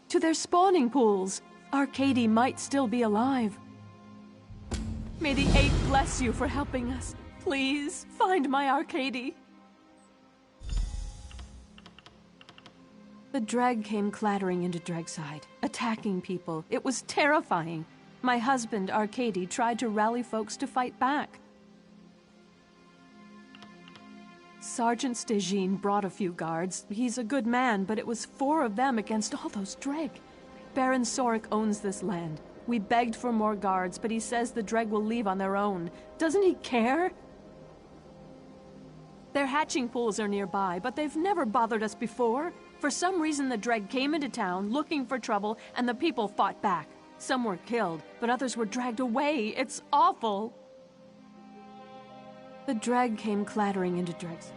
To their spawning pools. Arcady might still be alive. May the Eight bless you for helping us. Please, find my Arcady. The Dreg came clattering into Dregside, attacking people. It was terrifying. My husband, Arcady, tried to rally folks to fight back. Sergeant Stejine brought a few guards. He's a good man, but it was 4 of them against all those Dreg. Baron Sorik owns this land. We begged for more guards, but he says the Dreg will leave on their own. Doesn't he care? Their hatching pools are nearby, but they've never bothered us before. For some reason, the Dreg came into town looking for trouble, and the people fought back. Some were killed, but others were dragged away. It's awful. The Dreg came clattering into Dregs.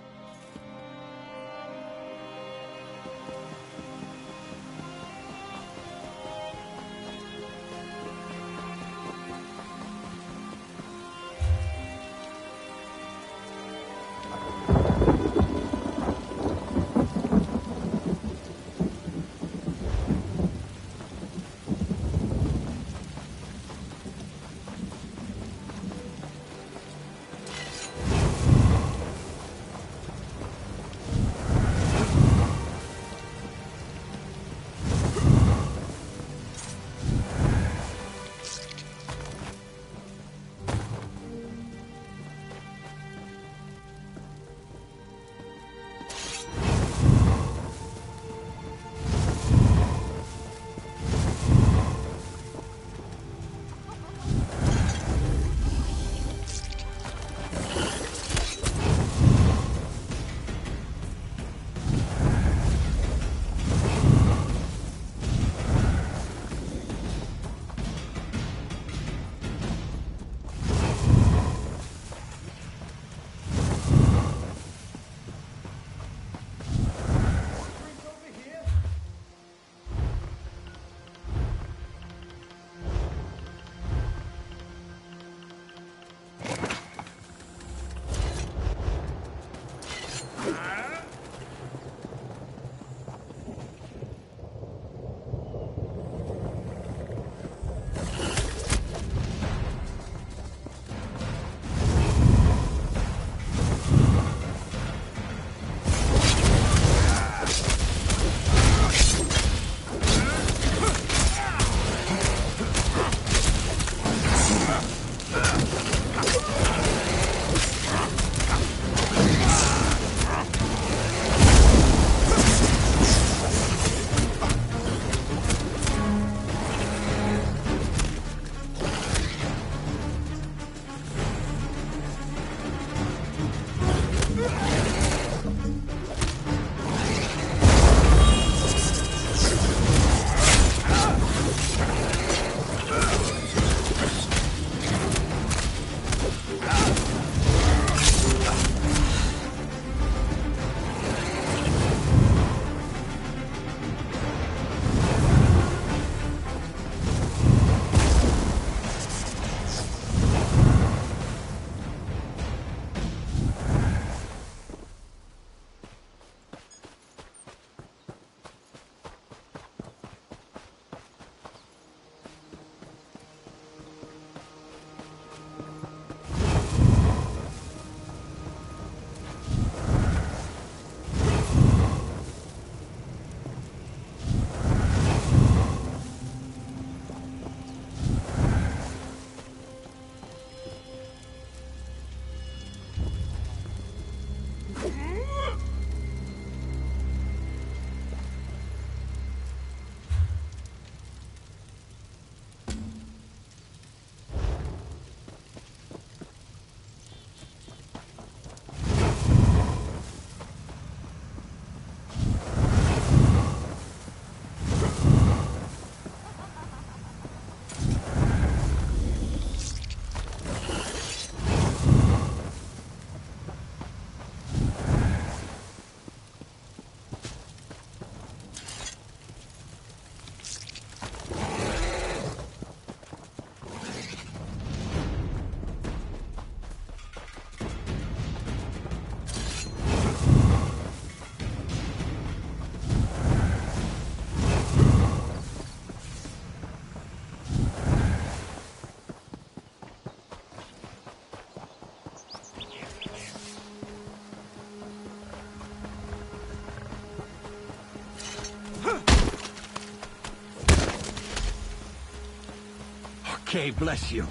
Okay, bless you.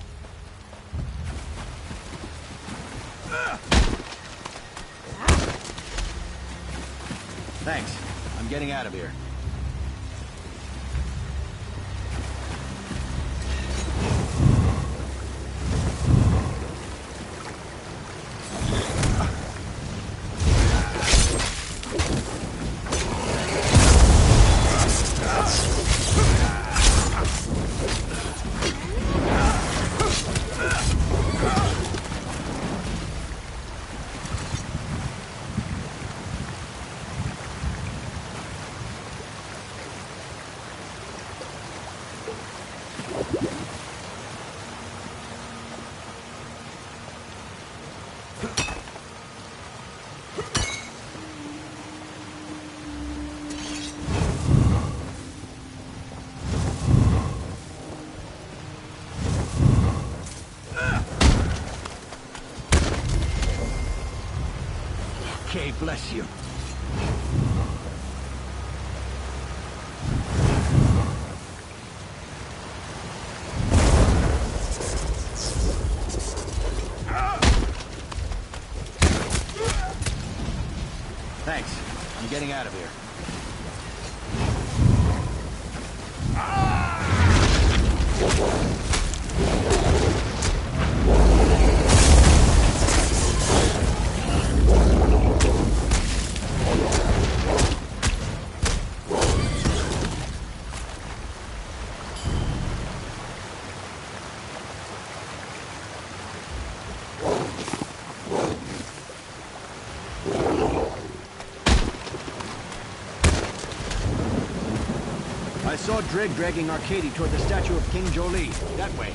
Thanks. I'm getting out of here. Okay, bless you. Thanks. I'm getting out of here. I saw Dreg dragging Arcady toward the statue of King Jolee. That way.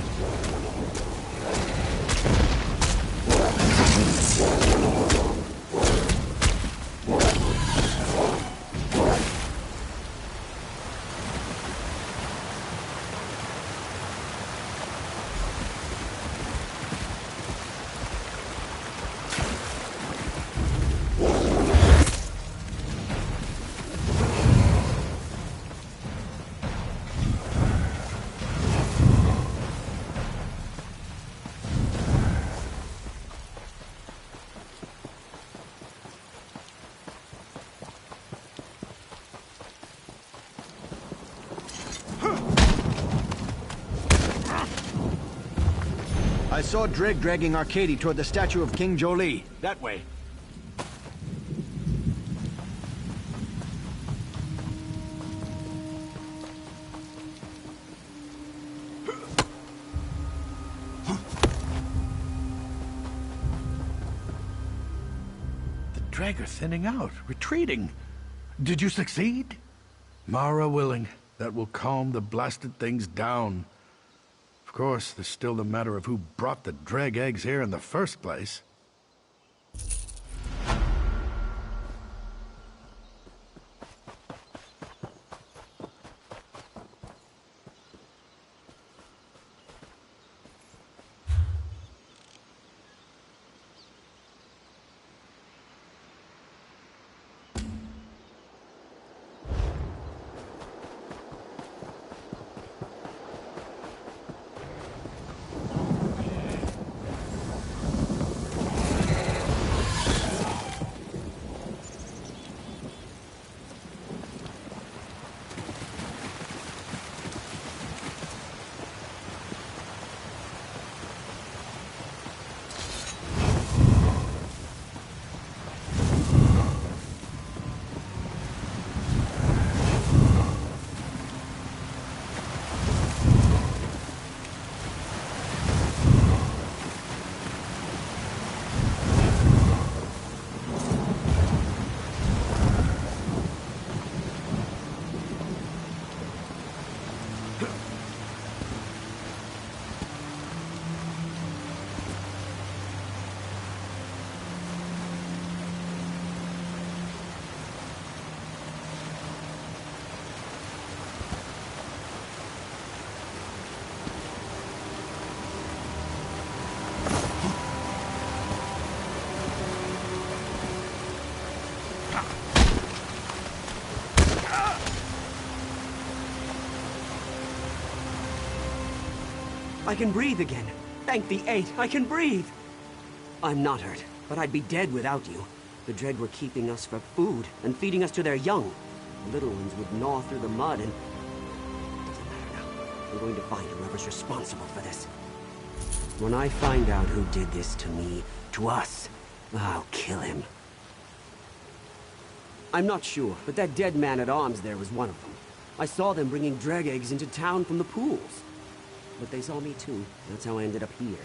I saw Dreg dragging Arcady toward the statue of King Jolee. That way. The Dreg are thinning out, retreating. Did you succeed? Mara willing, that will calm the blasted things down. Of course, there's still the matter of who brought the Dreg eggs here in the first place. I can breathe again. Thank the Eight, I can breathe! I'm not hurt, but I'd be dead without you. The Dread were keeping us for food and feeding us to their young. The little ones would gnaw through the mud and... Doesn't matter now. I'm going to find whoever's responsible for this. When I find out who did this to me, to us, I'll kill him. I'm not sure, but that dead man-at-arms there was one of them. I saw them bringing dreg eggs into town from the pools. But they saw me too. That's how I ended up here.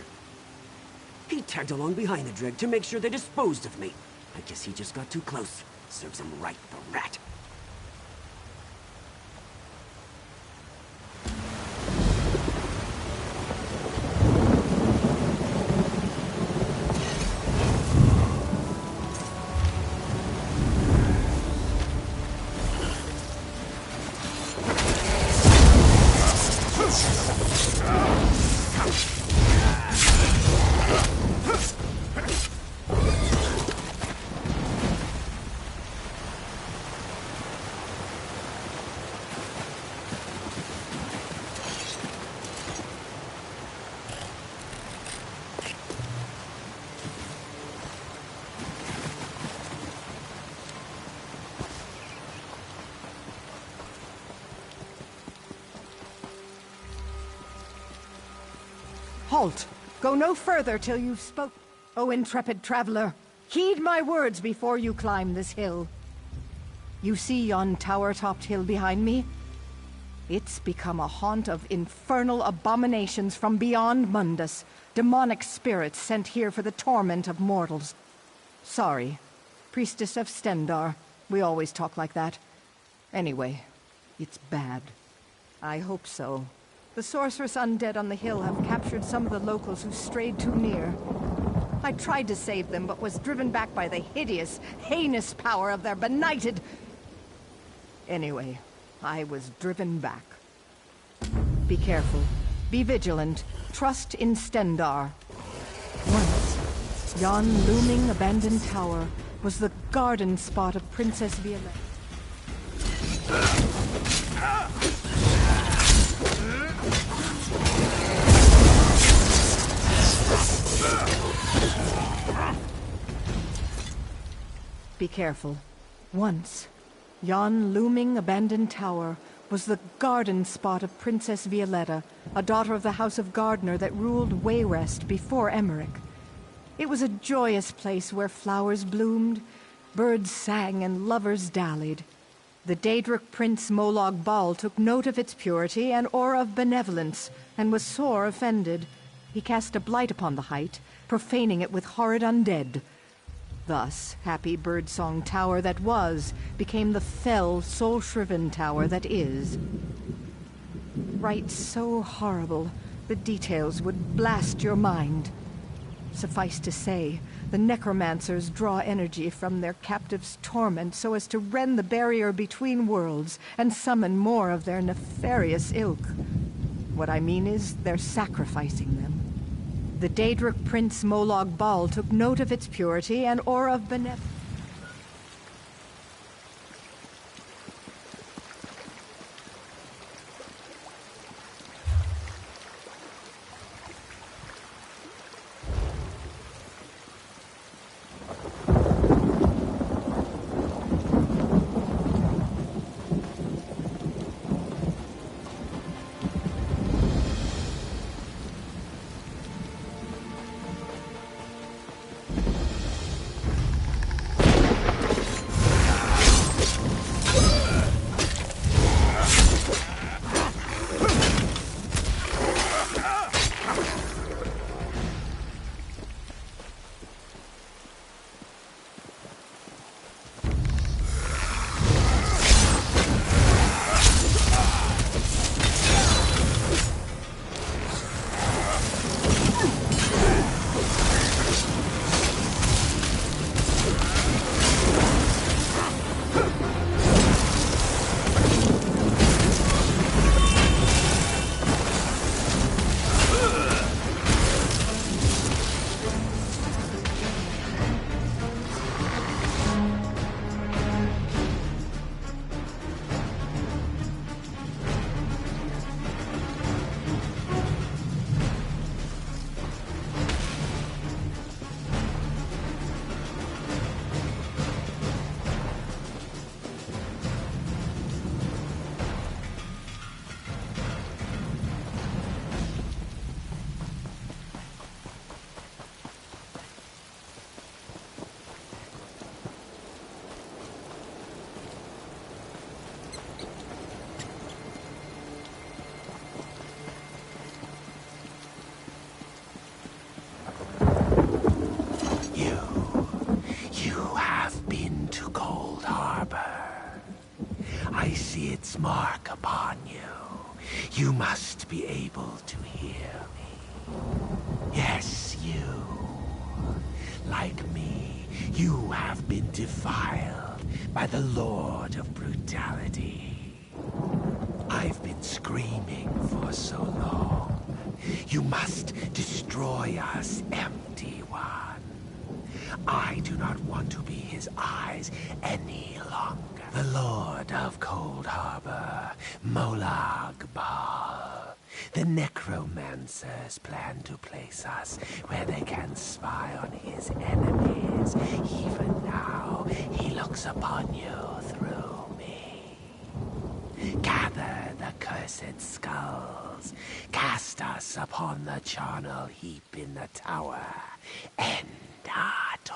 He tagged along behind the dreg to make sure they disposed of me. I guess he just got too close. Serves him right, the rat. Halt! Go no further till you've spoke. O intrepid traveler, heed my words before you climb this hill. You see yon tower-topped hill behind me? It's become a haunt of infernal abominations from beyond Mundus, demonic spirits sent here for the torment of mortals. Sorry, Priestess of Stendarr. We always talk like that. Anyway, it's bad. I hope so. The sorceress undead on the hill have captured some of the locals who strayed too near. I tried to save them, but was driven back by the hideous, heinous power of their benighted... Anyway, I was driven back. Be careful. Be vigilant. Trust in Stendarr. Once, yon looming abandoned tower was the garden spot of Princess Violetta. Be careful. Once, yon looming abandoned tower was the garden spot of Princess Violetta, a daughter of the House of Gardner that ruled Wayrest before Emmerich. It was a joyous place where flowers bloomed, birds sang, and lovers dallied. The Daedric Prince Molag Bal took note of its purity and aura of benevolence, and was sore offended. He cast a blight upon the height, profaning it with horrid undead. Thus, happy birdsong tower that was became the fell, soul-shriven tower that is. Rites so horrible, the details would blast your mind. Suffice to say, the necromancers draw energy from their captives' torment so as to rend the barrier between worlds and summon more of their nefarious ilk. What I mean is, they're sacrificing them. The Daedric Prince Molag Bal took note of its purity and aura of benevolence. its mark upon you. You must be able to hear me. Yes, you. Like me, you have been defiled by the Lord of Brutality. I've been screaming for so long. You must destroy us, Empty One. I do not want to be his eyes any longer. The Lord of Cold Harbor, Molag Bal. The necromancers plan to place us where they can spy on his enemies. Even now, he looks upon you through me. Gather the cursed skulls. Cast us upon the charnel heap in the tower. End our torment.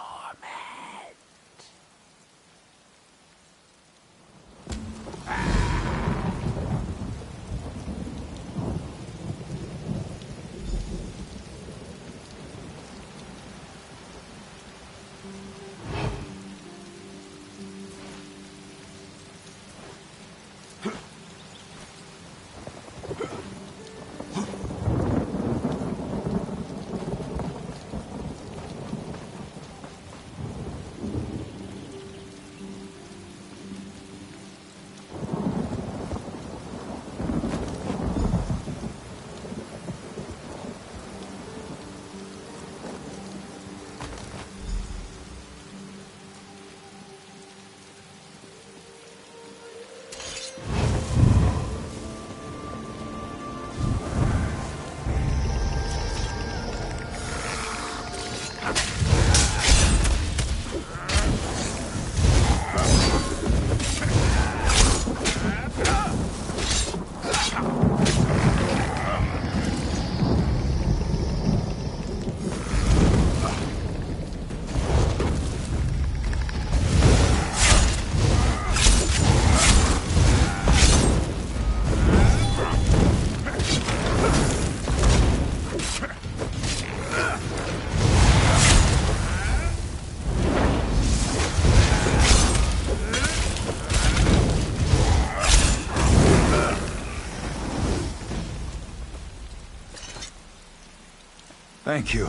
Thank you.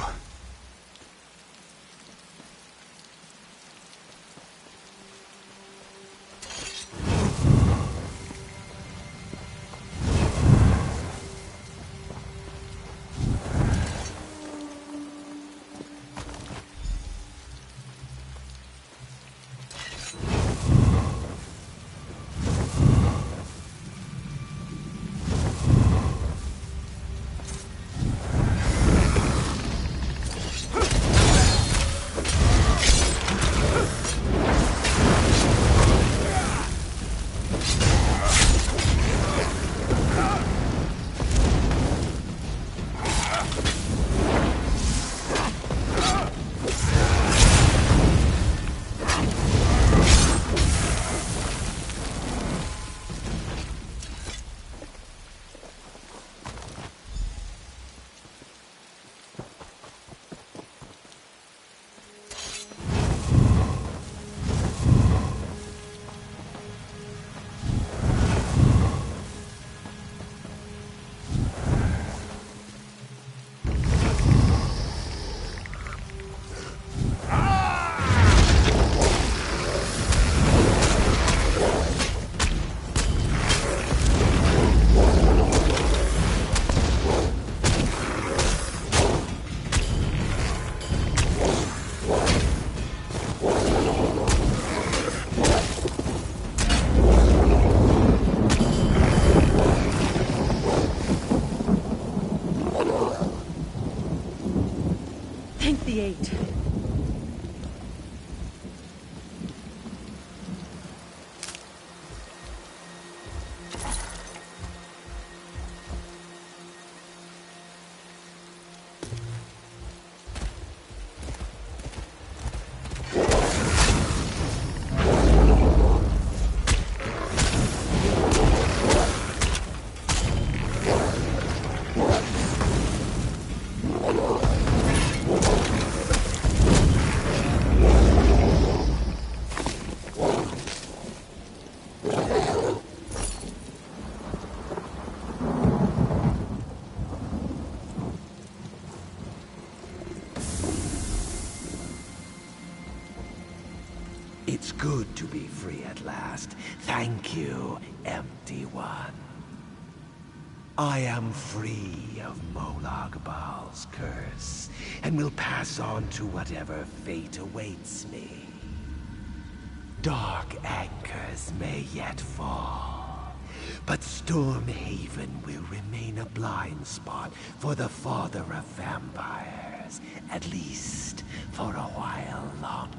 The 8. It's good to be free at last. Thank you, Empty One. I am free of Molag Bal's curse, and will pass on to whatever fate awaits me. Dark anchors may yet fall, but Stormhaven will remain a blind spot for the father of vampires, at least for a while longer.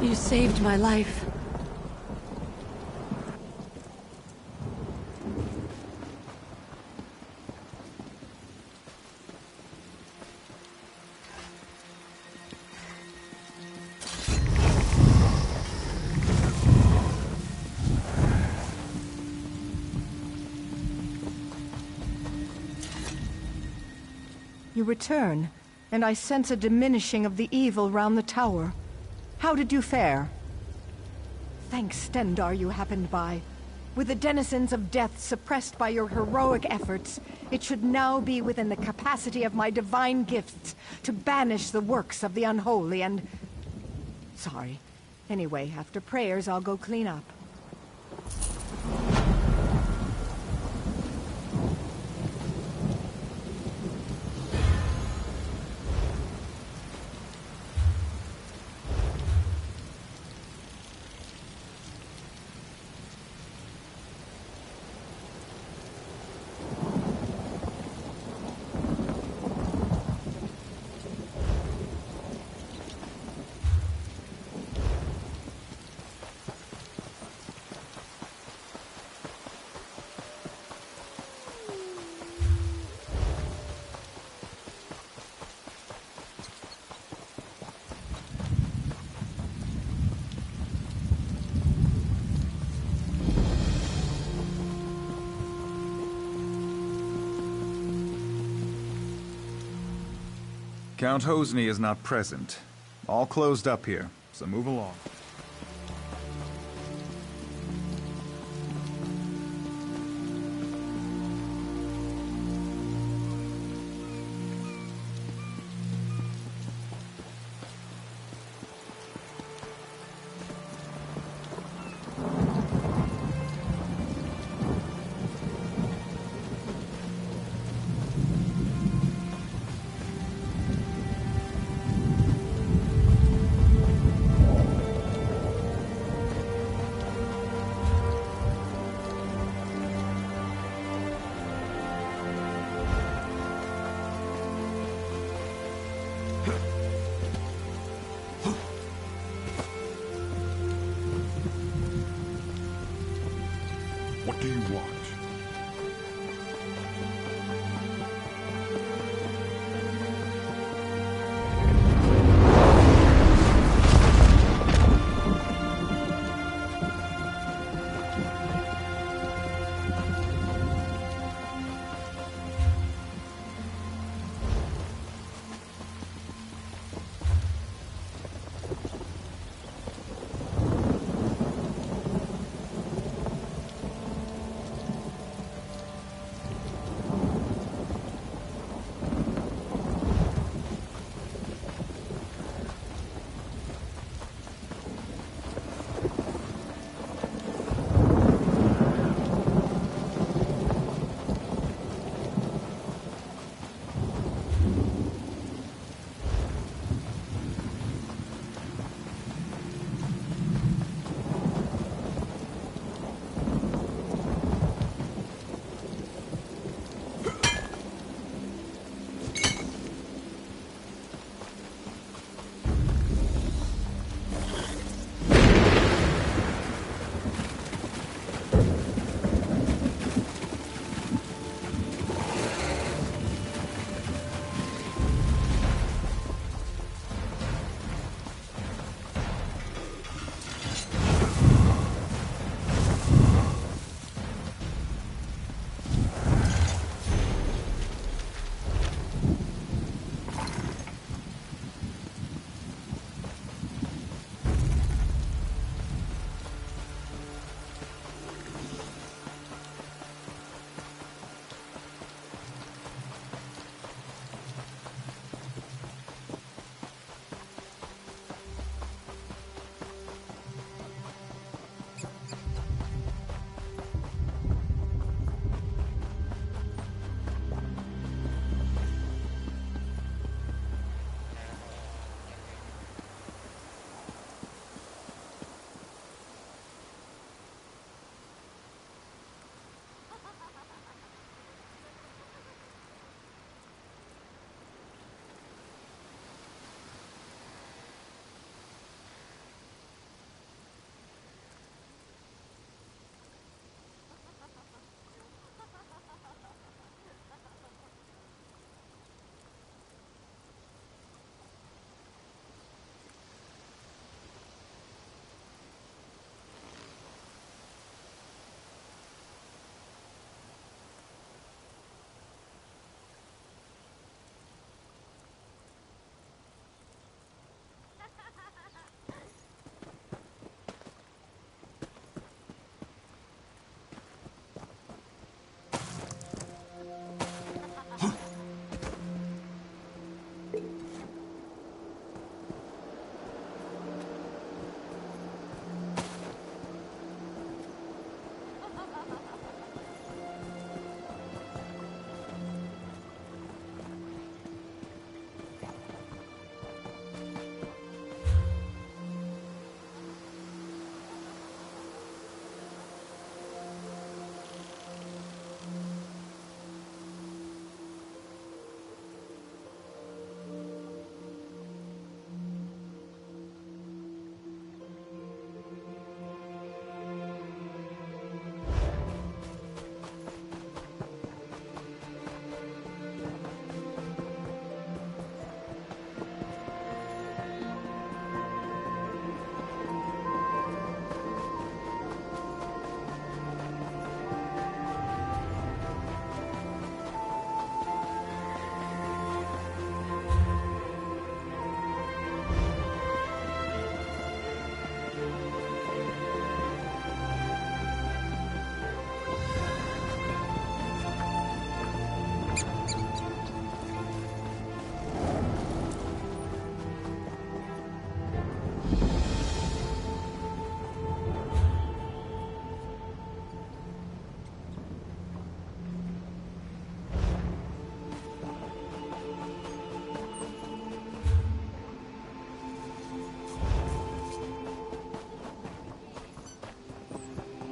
You saved my life. You return, and I sense a diminishing of the evil round the tower. How did you fare? Thanks, Stendarr, you happened by. With the denizens of death suppressed by your heroic efforts, it should now be within the capacity of my divine gifts to banish the works of the unholy and... Sorry. Anyway, after prayers, I'll go clean up. Count Hosni is not present. All closed up here, so move along.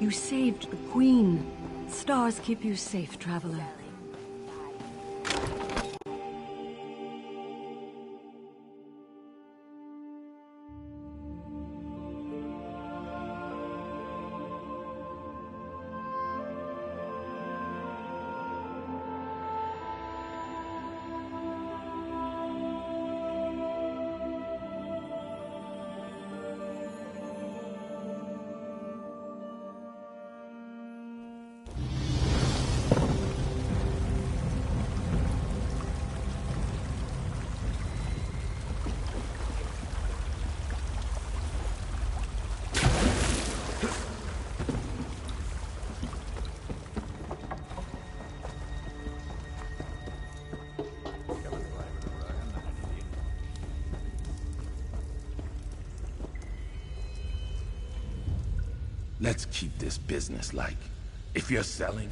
You saved the Queen. Stars keep you safe, traveler. Let's keep this business-like. If you're selling...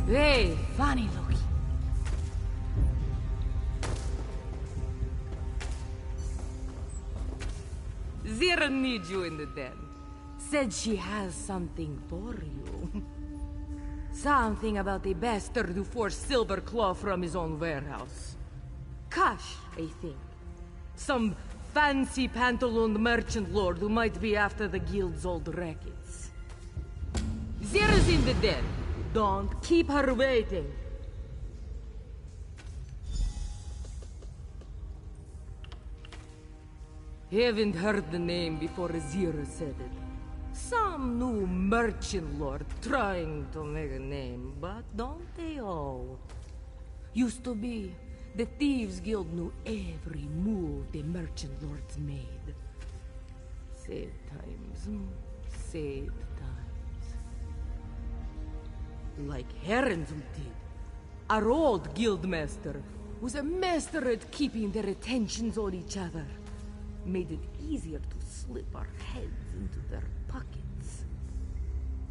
Hey, funny Loki. Zira needs you in the den. Said she has something for you. Something about the bastard who forced Silverclaw from his own warehouse. Cash, I think. Some fancy pantalooned merchant lord who might be after the guild's old rackets. Zira's in the den. Don't keep her waiting. Haven't heard the name before Zira said it. Some new merchant lord trying to make a name, but don't they all? Used to be, the Thieves Guild knew every move the merchant lords made. Sad times, sad times. Like Herrenzood did. Our old guildmaster was a master at keeping their attentions on each other. Made it easier to slip our heads into their pockets.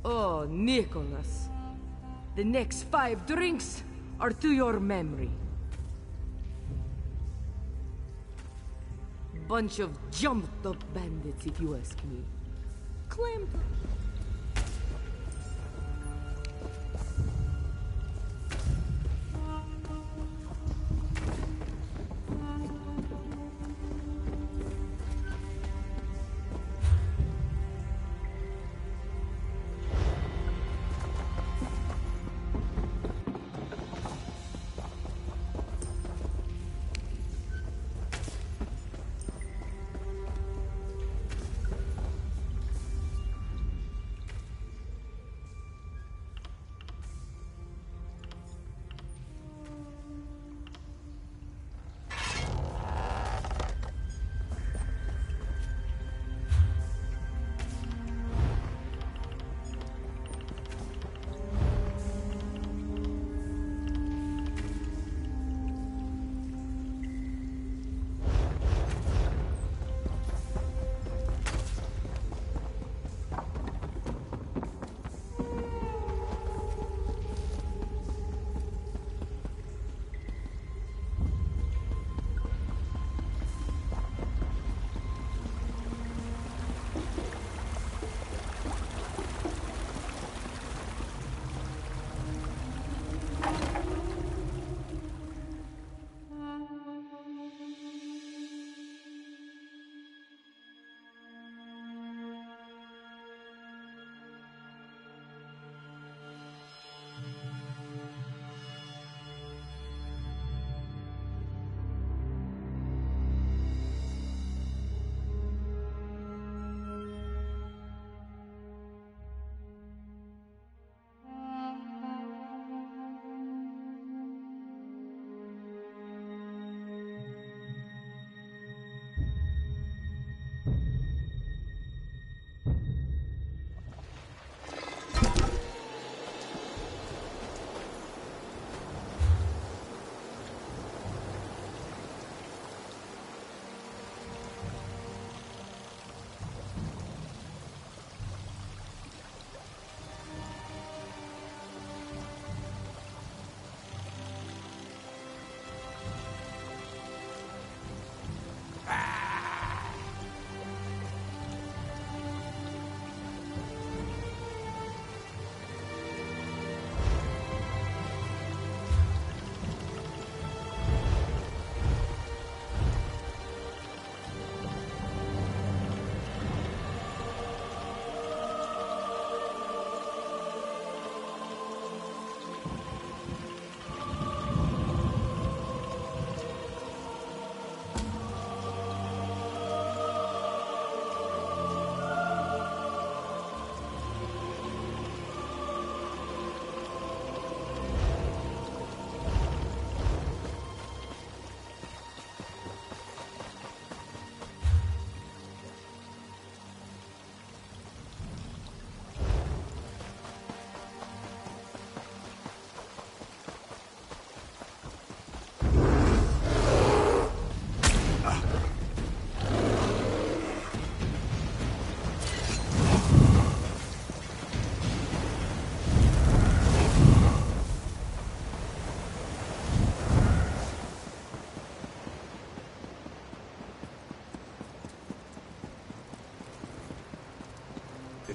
Oh, Nicholas. The next 5 drinks are to your memory. Bunch of jumped up bandits, if you ask me. Clamped up.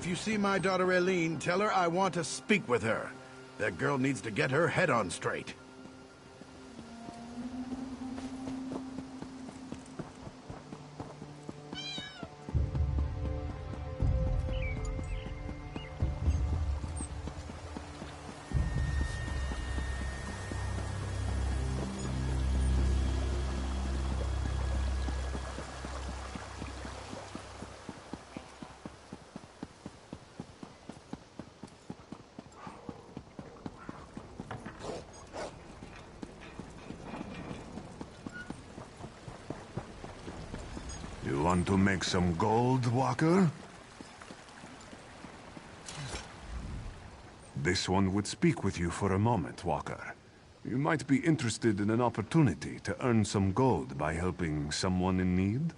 you see my daughter Eileen, tell her I want to speak with her. That girl needs to get her head on straight. You want to make some gold, Walker? This one would speak with you for a moment, Walker. You might be interested in an opportunity to earn some gold by helping someone in need.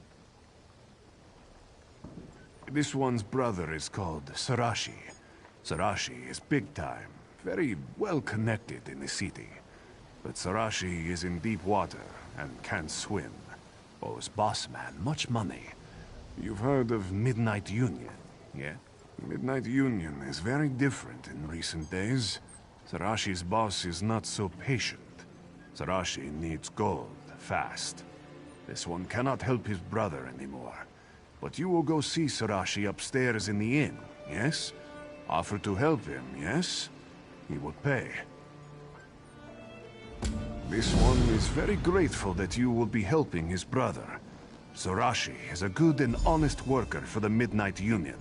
This one's brother is called Sarashi. Sarashi is big time, very well connected in the city. But Sarashi is in deep water and can't swim. Owes boss man much money. You've heard of Midnight Union, yeah? Midnight Union is very different in recent days. Sarashi's boss is not so patient. Sarashi needs gold, fast. This one cannot help his brother anymore. But you will go see Sarashi upstairs in the inn, yes? Offer to help him, yes? He will pay. This one is very grateful that you will be helping his brother. Sarashi is a good and honest worker for the Midnight Union.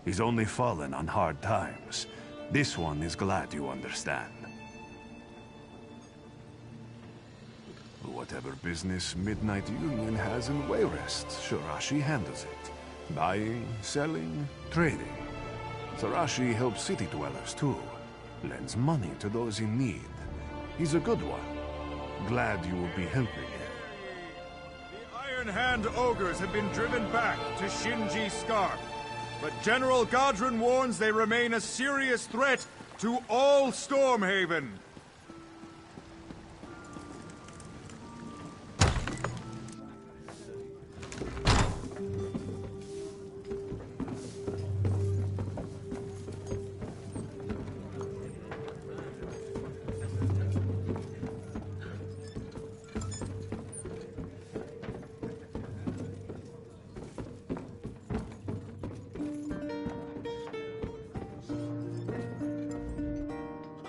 He's only fallen on hard times. This one is glad you understand. Whatever business Midnight Union has in Wayrest, Sarashi handles it. Buying, selling, trading. Sarashi helps city dwellers too. Lends money to those in need. He's a good one. Glad you will be helping him. The Iron Hand ogres have been driven back to Shinji Scarp, but General Godron warns they remain a serious threat to all Stormhaven.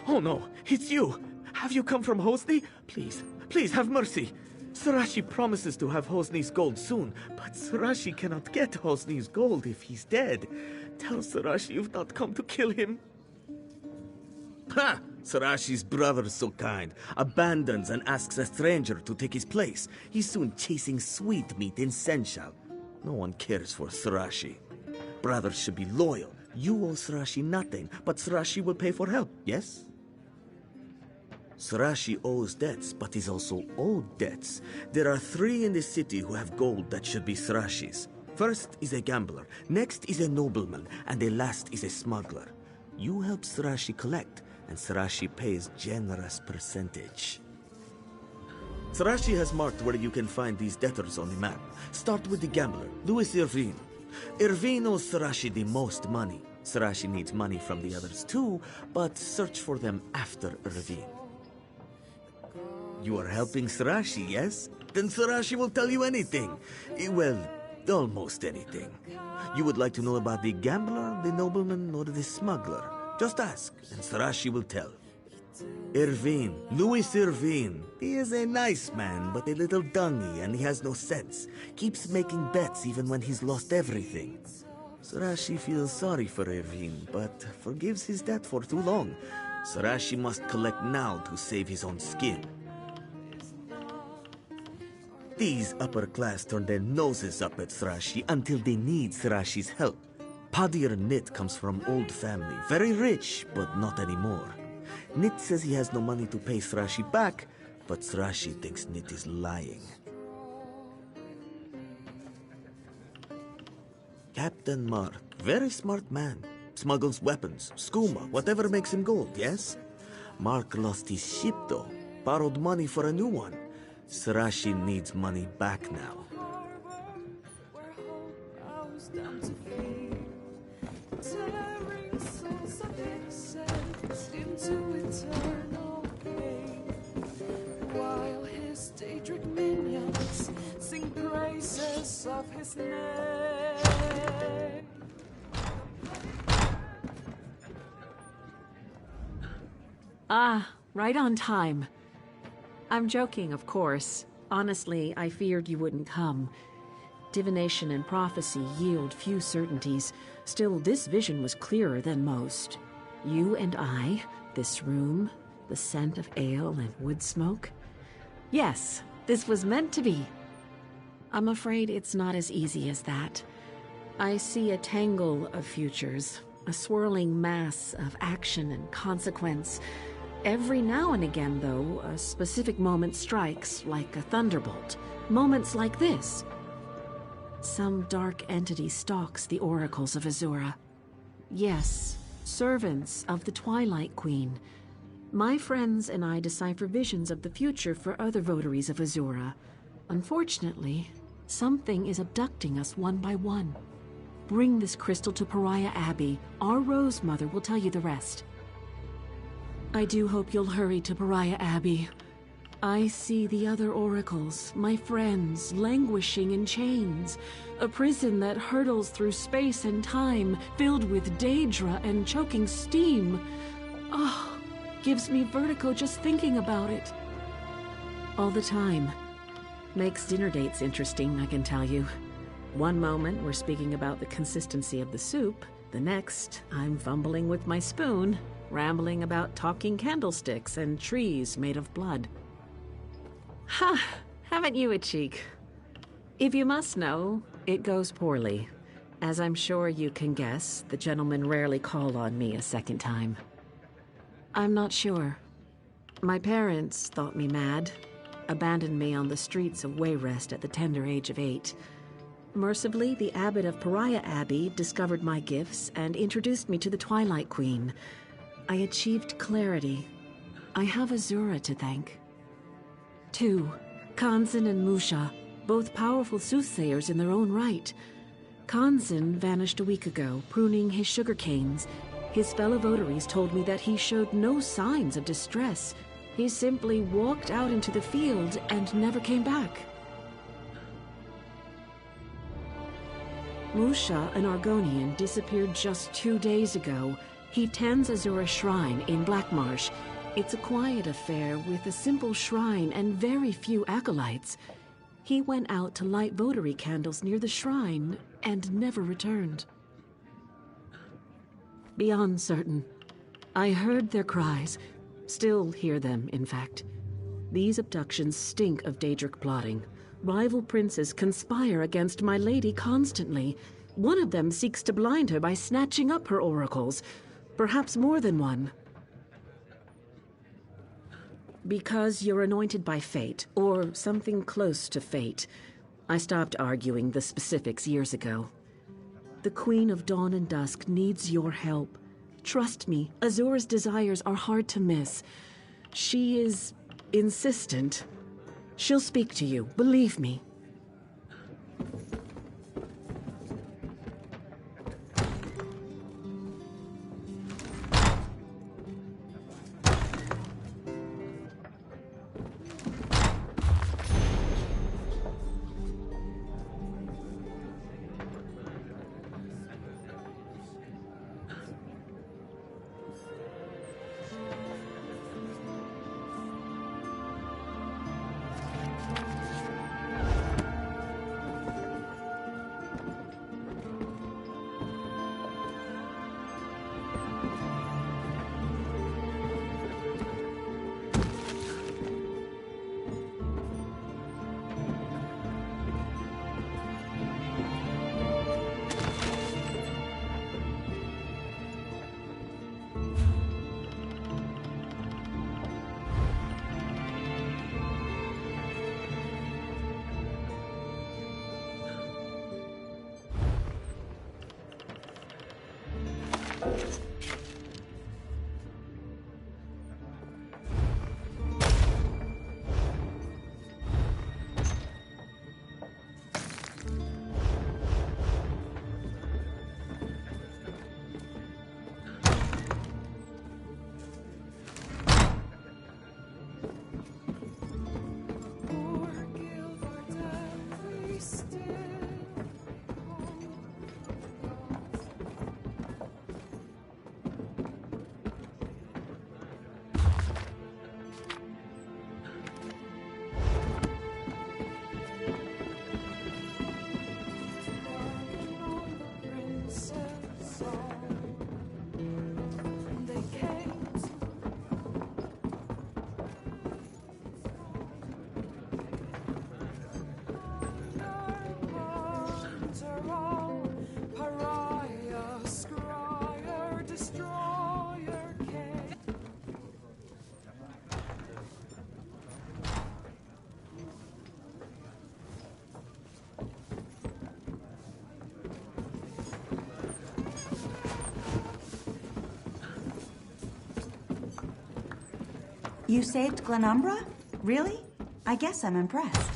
Oh no, it's you! Have you come from Hosni? Please, please have mercy! Sarashi promises to have Hosni's gold soon, but Sarashi cannot get Hosni's gold if he's dead. Tell Sarashi you've not come to kill him. Ha! Sarashi's brother's so kind. Abandons and asks a stranger to take his place. He's soon chasing sweetmeat in Senshal. No one cares for Sarashi. Brothers should be loyal. You owe Sarashi nothing, but Sarashi will pay for help, yes? Sarashi owes debts, but he's also owed debts. There are 3 in the city who have gold that should be Sarashi's. First is a gambler, next is a nobleman, and the last is a smuggler. You help Sarashi collect, and Sarashi pays generous percentage. Sarashi has marked where you can find these debtors on the map. Start with the gambler, Louis Irvine. Irvine owes Sarashi the most money. Sarashi needs money from the others too, but search for them after Irvine. You are helping Sarashi, yes? Then Sarashi will tell you anything. Well, almost anything. You would like to know about the gambler, the nobleman, or the smuggler? Just ask, and Sarashi will tell. Irvine, Louis Irvine. He is a nice man, but a little dungy, and he has no sense. Keeps making bets even when he's lost everything. Sarashi feels sorry for Irvine, but forgives his debt for too long. Sarashi must collect now to save his own skin. These upper class turn their noses up at Sarashi until they need Sarashi's help. Padir Nit comes from old family, very rich, but not anymore. Nit says he has no money to pay Sarashi back, but Sarashi thinks Nit is lying. Captain Mark, very smart man. Smuggles weapons, skooma, whatever makes him gold, yes? Mark lost his ship though, borrowed money for a new one. Sarashi needs money back now. force of his name. Ah, right on time. I'm joking, of course. Honestly, I feared you wouldn't come. Divination and prophecy yield few certainties. Still, this vision was clearer than most. You and I, this room, the scent of ale and wood smoke. Yes, this was meant to be. I'm afraid it's not as easy as that. I see a tangle of futures, a swirling mass of action and consequence. Every now and again, though, a specific moment strikes like a thunderbolt. Moments like this. Some dark entity stalks the oracles of Azura. Yes, servants of the Twilight Queen. My friends and I decipher visions of the future for other votaries of Azura. Unfortunately, something is abducting us one by one. Bring this crystal to Pariah Abbey. Our Rose Mother will tell you the rest. I do hope you'll hurry to Pariah Abbey. I see the other oracles, my friends, languishing in chains. A prison that hurtles through space and time, filled with Daedra and choking steam. Oh, gives me vertigo just thinking about it. All the time. Makes dinner dates interesting, I can tell you. One moment we're speaking about the consistency of the soup. The next, I'm fumbling with my spoon, rambling about talking candlesticks and trees made of blood. Ha! Haven't you a cheek? If you must know, it goes poorly. As I'm sure you can guess, the gentlemen rarely call on me a second time. I'm not sure. My parents thought me mad, abandoned me on the streets of Wayrest at the tender age of 8. Mercifully, the abbot of Pariah Abbey discovered my gifts and introduced me to the Twilight Queen. I achieved clarity. I have Azura to thank. 2. Khanzin and Musha, both powerful soothsayers in their own right. Khanzin vanished a week ago, pruning his sugar canes. His fellow votaries told me that he showed no signs of distress. He simply walked out into the field and never came back. Musha, an Argonian, disappeared just 2 days ago. He tends Azura's shrine in Blackmarsh. It's a quiet affair with a simple shrine and very few acolytes. He went out to light votary candles near the shrine and never returned. Beyond certain. I heard their cries. Still hear them, in fact. These abductions stink of Daedric plotting. Rival princes conspire against my lady constantly. One of them seeks to blind her by snatching up her oracles. Perhaps more than one. Because you're anointed by fate, or something close to fate. I stopped arguing the specifics years ago. The Queen of Dawn and Dusk needs your help. Trust me, Azura's desires are hard to miss. She is insistent. She'll speak to you, believe me. For guilt or death we stand. You saved Glenumbra? Really? I guess I'm impressed.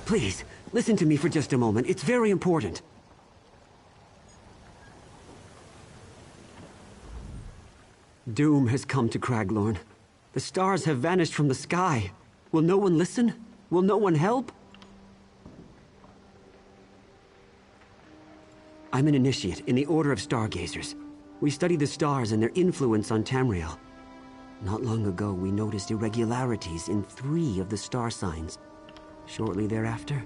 Please, listen to me for just a moment. It's very important. Doom has come to Craglorn. The stars have vanished from the sky. Will no one listen? Will no one help? I'm an initiate in the Order of Stargazers. We study the stars and their influence on Tamriel. Not long ago, we noticed irregularities in 3 of the star signs. Shortly thereafter,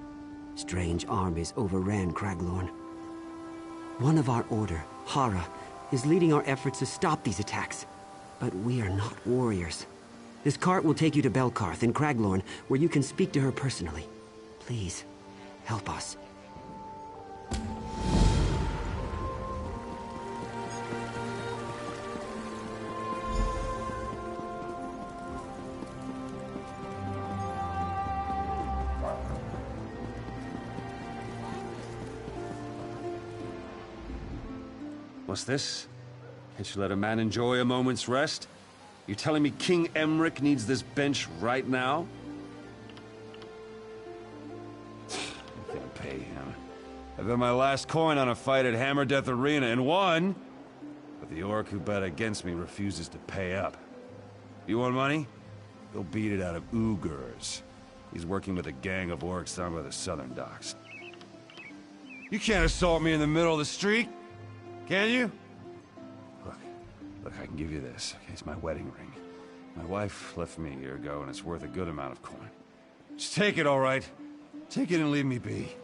strange armies overran Craglorn. One of our order, Hara, is leading our efforts to stop these attacks. But we are not warriors. This cart will take you to Belkarth in Craglorn, where you can speak to her personally. Please, help us. What's this? Can't you let a man enjoy a moment's rest? You telling me King Emric needs this bench right now? I can't pay him. I bet my last coin on a fight at Hammerdeath Arena and won. But the orc who bet against me refuses to pay up. You want money? Go beat it out of Ugurs. He's working with a gang of orcs down by the southern docks. You can't assault me in the middle of the street, can you? Look, I can give you this. Okay, it's my wedding ring. My wife left me a year ago, and it's worth a good amount of coin. Just take it, all right? Take it and leave me be.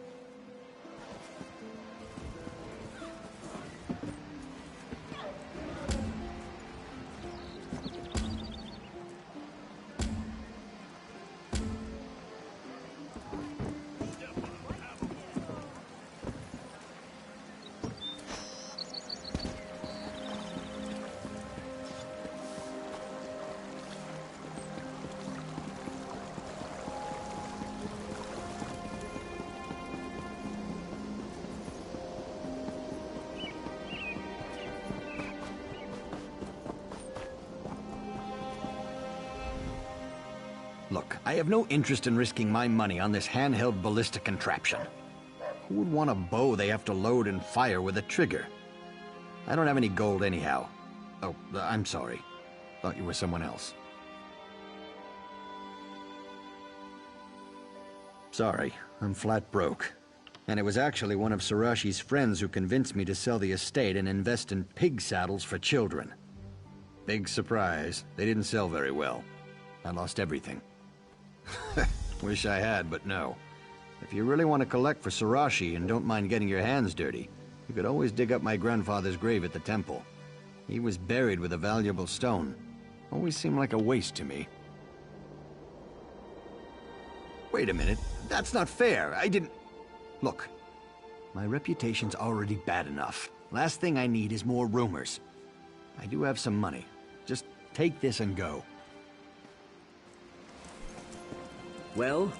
Look, I have no interest in risking my money on this handheld ballistic contraption. Who would want a bow they have to load and fire with a trigger? I don't have any gold anyhow. Oh, I'm sorry. Thought you were someone else. Sorry, I'm flat broke. And it was actually one of Sarashi's friends who convinced me to sell the estate and invest in pig saddles for children. Big surprise, they didn't sell very well. I lost everything. Wish I had, but no. If you really want to collect for Sarashi and don't mind getting your hands dirty, you could always dig up my grandfather's grave at the temple. He was buried with a valuable stone. Always seemed like a waste to me. Wait a minute, that's not fair. I didn't... Look, my reputation's already bad enough. Last thing I need is more rumors. I do have some money. Just take this and go. Well?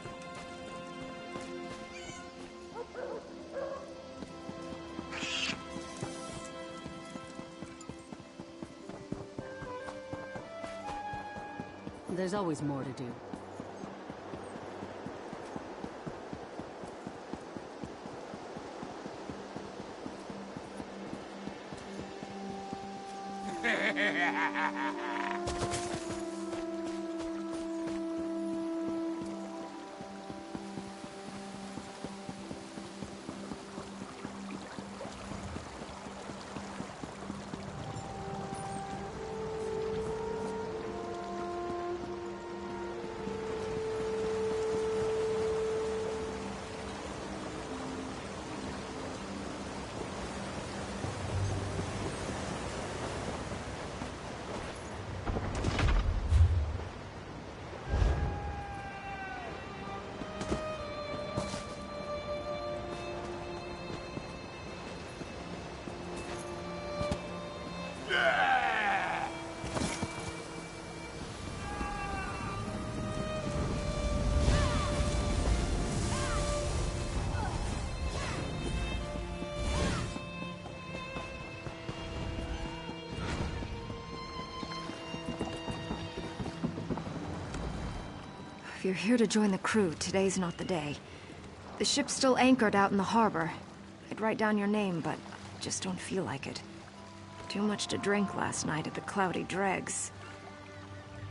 There's always more to do. If you're here to join the crew, today's not the day. The ship's still anchored out in the harbor. I'd write down your name, but I just don't feel like it. Too much to drink last night at the Cloudy Dregs.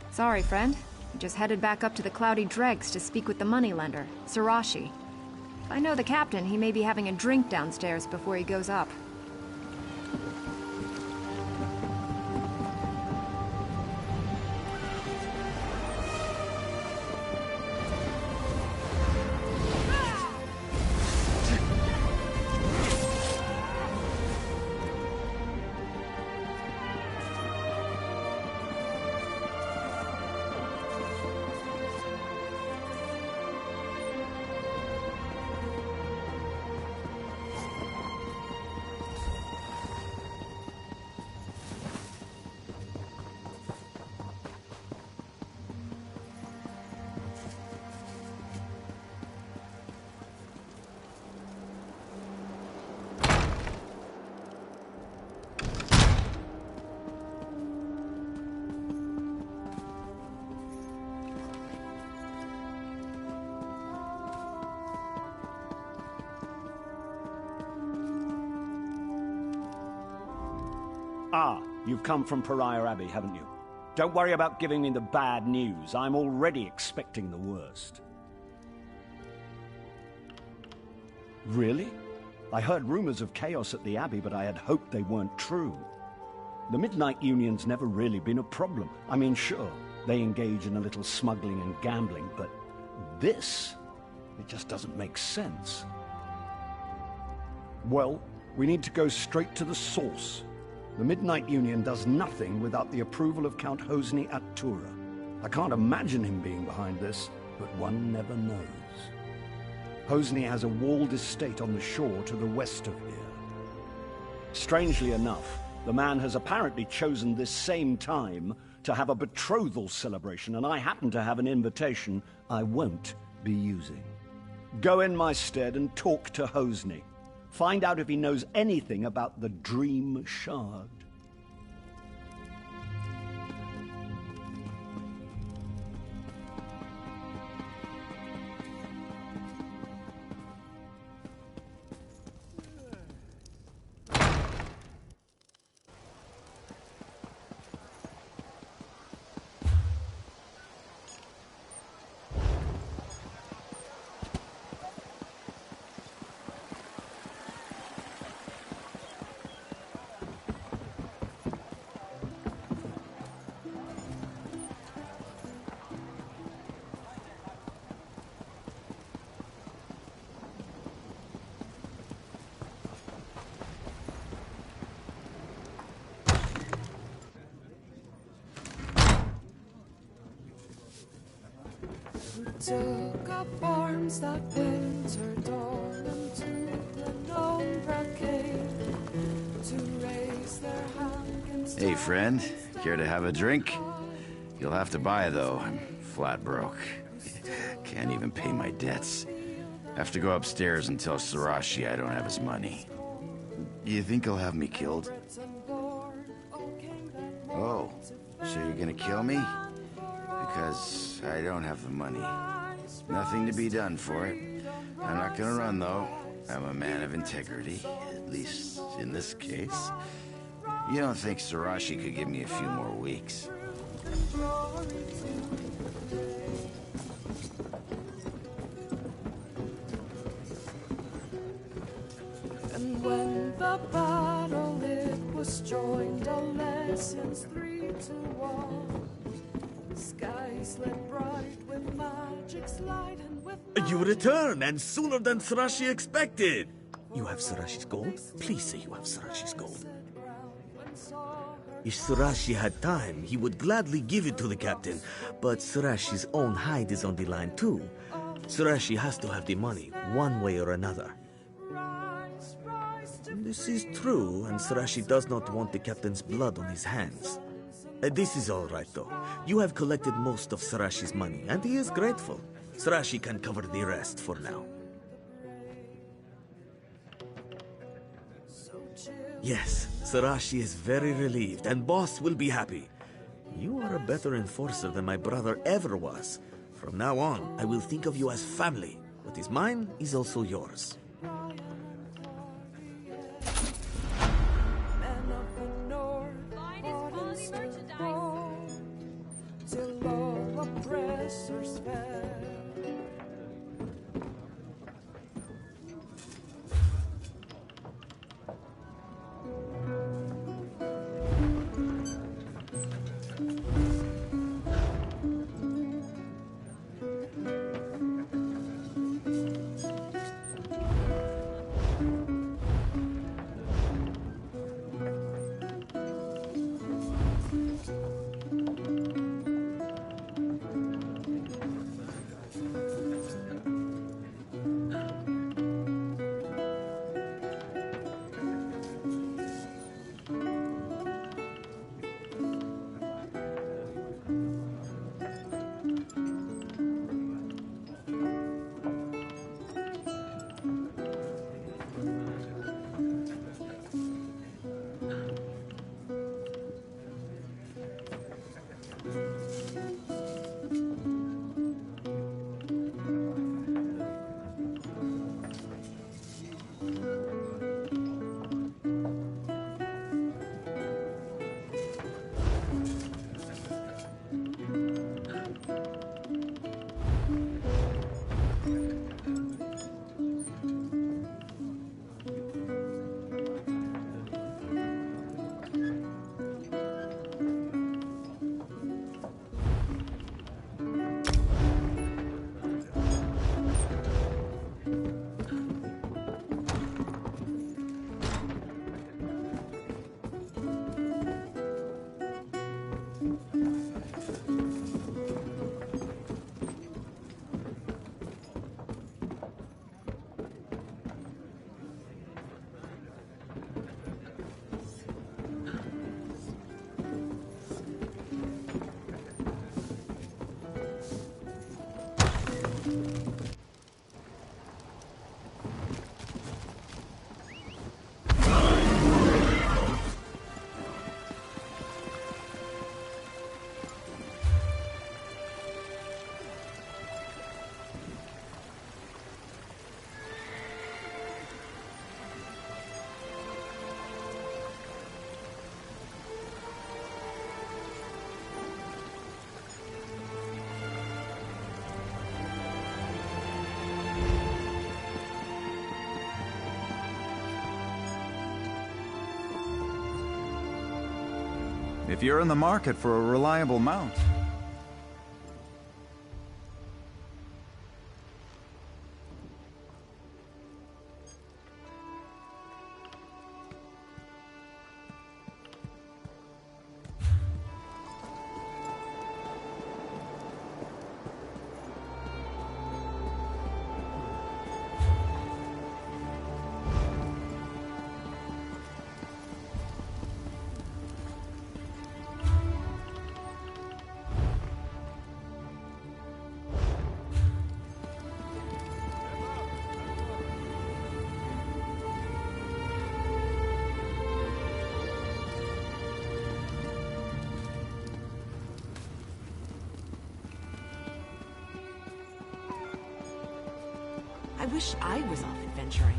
Sorry, friend. I just headed back up to the Cloudy Dregs to speak with the moneylender, Sarashi. If I know the captain, he may be having a drink downstairs before he goes up. Ah, you've come from Pariah Abbey, haven't you? Don't worry about giving me the bad news. I'm already expecting the worst. Really? I heard rumors of chaos at the Abbey, but I had hoped they weren't true. The Midnight Union's never really been a problem. I mean, sure, they engage in a little smuggling and gambling, but this? It just doesn't make sense. Well, we need to go straight to the source. The Midnight Union does nothing without the approval of Count Hosni at Tura. I can't imagine him being behind this, but one never knows. Hosni has a walled estate on the shore to the west of here. Strangely enough, the man has apparently chosen this same time to have a betrothal celebration, and I happen to have an invitation I won't be using. Go in my stead and talk to Hosni. Find out if he knows anything about the Dream Shard. Took up arms that winter dawn into the Nombra cave to raise their hand against. Hey, friend. Care to have a drink? You'll have to buy, though. I'm flat broke. Can't even pay my debts. Have to go upstairs and tell Sarashi I don't have his money. You think he'll have me killed? Oh, so you're gonna kill me? Because I don't have the money. Nothing to be done for it. I'm not gonna run, though. I'm a man of integrity, at least in this case. You don't think Sarashi could give me a few more weeks? And when the battle it was joined, Alessians 3-1. Skies lit bright with magic's light and with You return, and sooner than Sarashi expected! You have Sarashi's gold? Please say you have Sarashi's gold. If Sarashi had time, he would gladly give it to the captain, but Sarashi's own hide is on the line too. Sarashi has to have the money, one way or another. This is true, and Sarashi does not want the captain's blood on his hands. This is all right, though. You have collected most of Sarashi's money, and he is grateful. Sarashi can cover the rest for now. Yes, Sarashi is very relieved, and Boss will be happy. You are a better enforcer than my brother ever was. From now on, I will think of you as family. What is mine is also yours. Men of the north, bodies stood bold, till all oppressors fell. If you're in the market for a reliable mount. I wish I was off adventuring.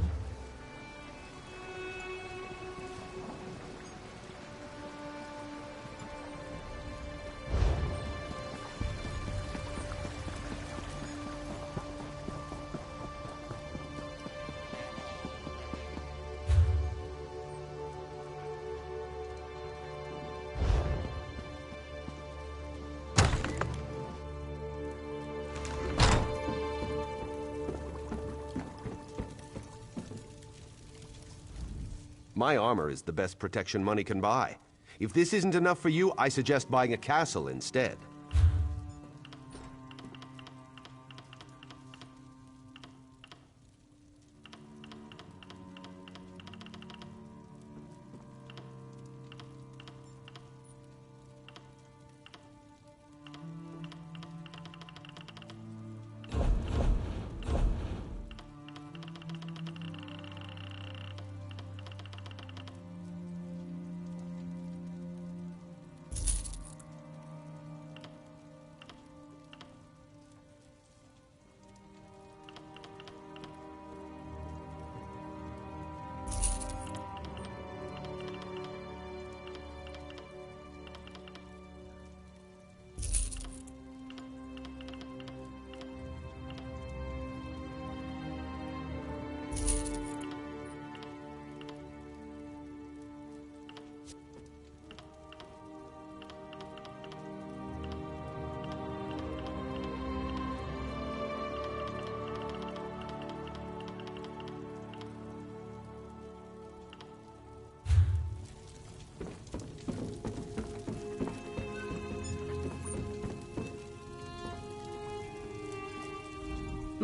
My armor is the best protection money can buy. If this isn't enough for you, I suggest buying a castle instead.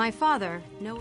My father, no...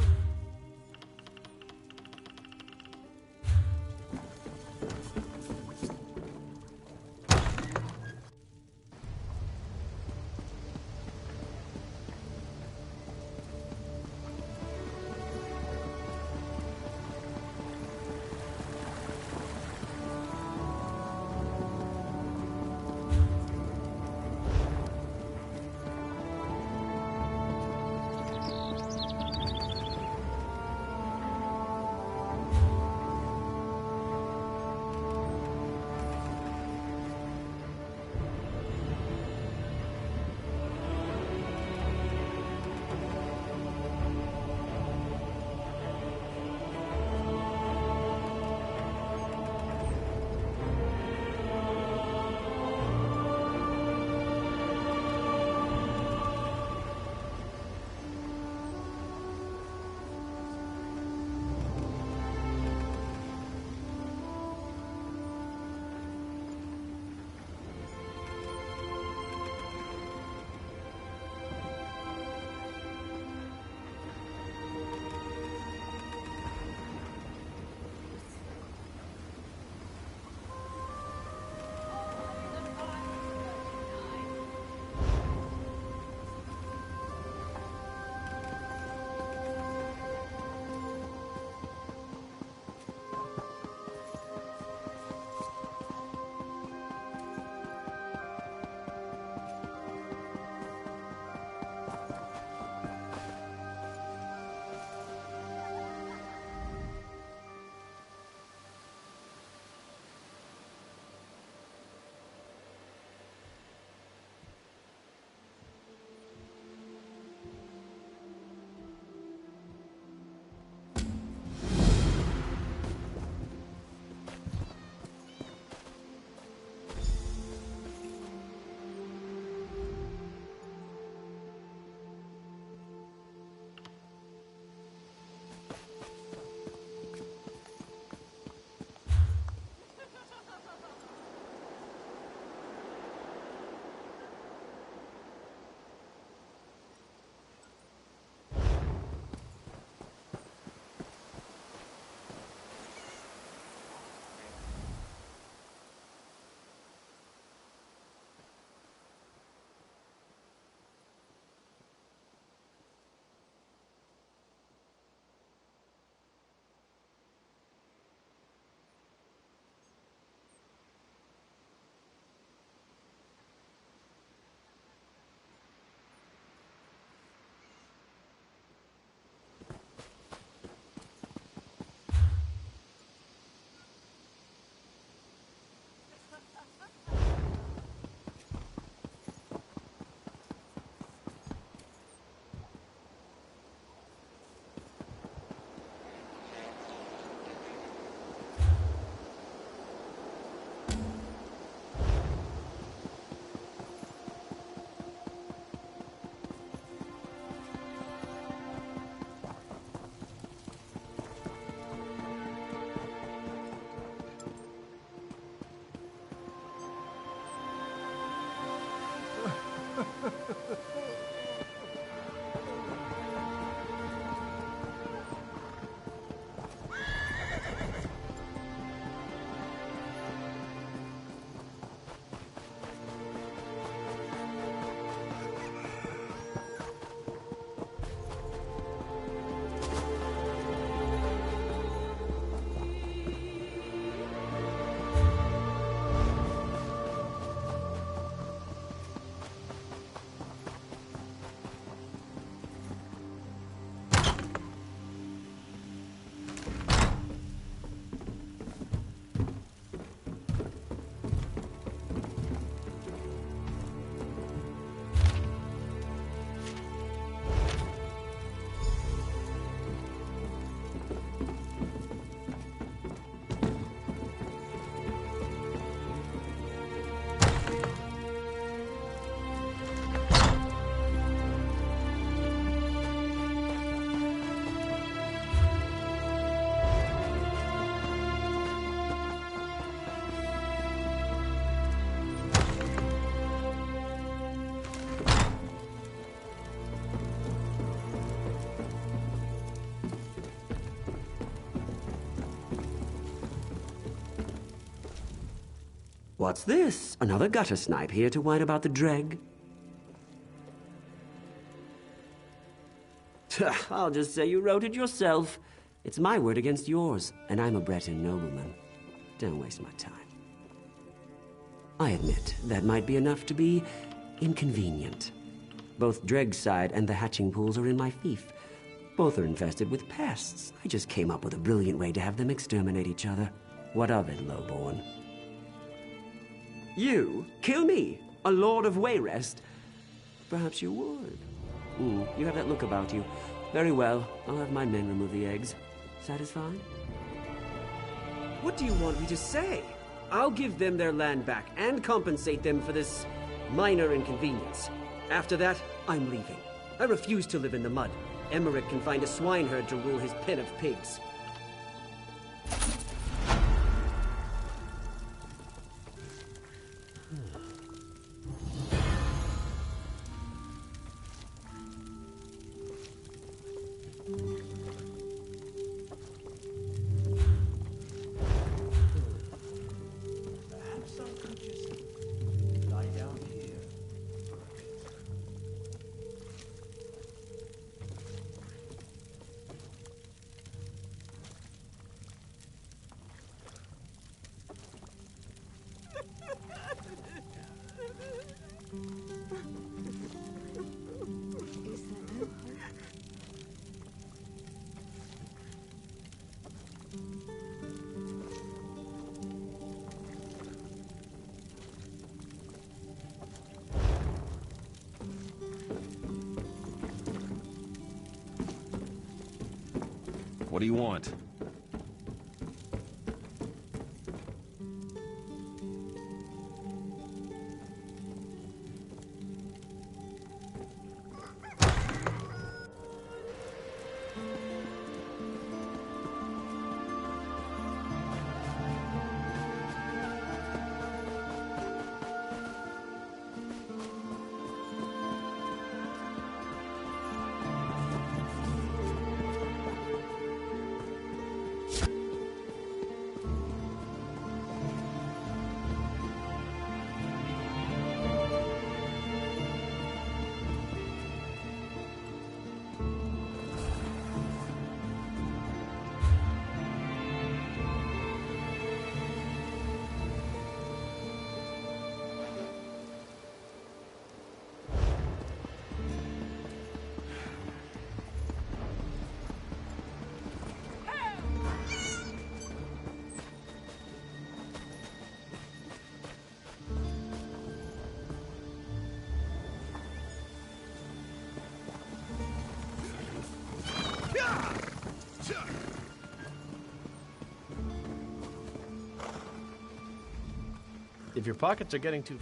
What's this? Another gutter snipe here to whine about the Dreg? I'll just say you wrote it yourself. It's my word against yours, and I'm a Breton nobleman. Don't waste my time. I admit, that might be enough to be inconvenient. Both Dreg's side and the hatching pools are in my fief. Both are infested with pests. I just came up with a brilliant way to have them exterminate each other. What of it, lowborn? You? Kill me? A Lord of Wayrest? Perhaps you would. You have that look about you. Very well, I'll have my men remove the eggs. Satisfied? What do you want me to say? I'll give them their land back and compensate them for this minor inconvenience. After that, I'm leaving. I refuse to live in the mud. Emmerich can find a swineherd to rule his pen of pigs. What do you want? If your pockets are getting too...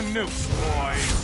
the noose, boys!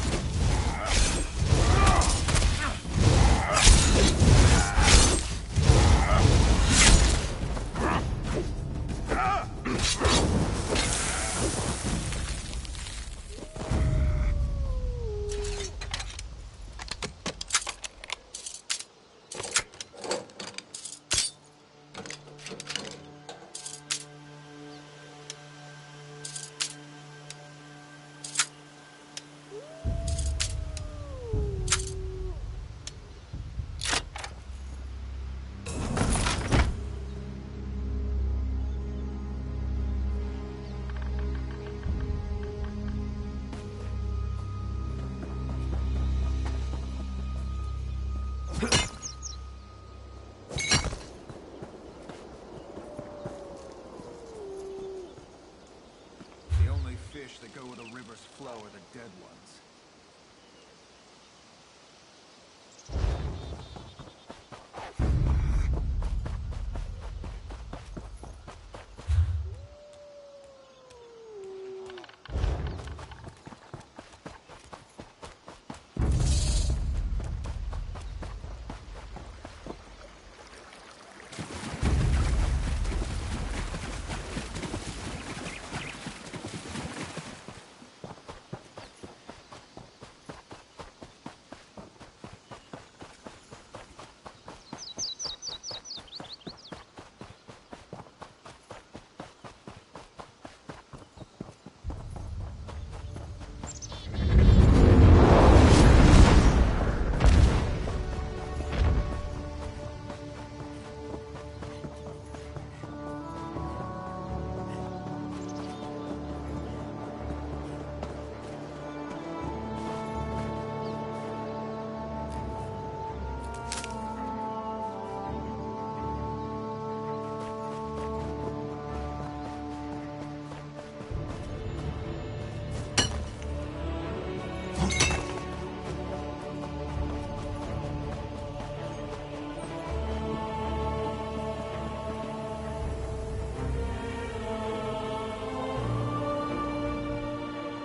The only fish that go where the river's flow are the dead ones.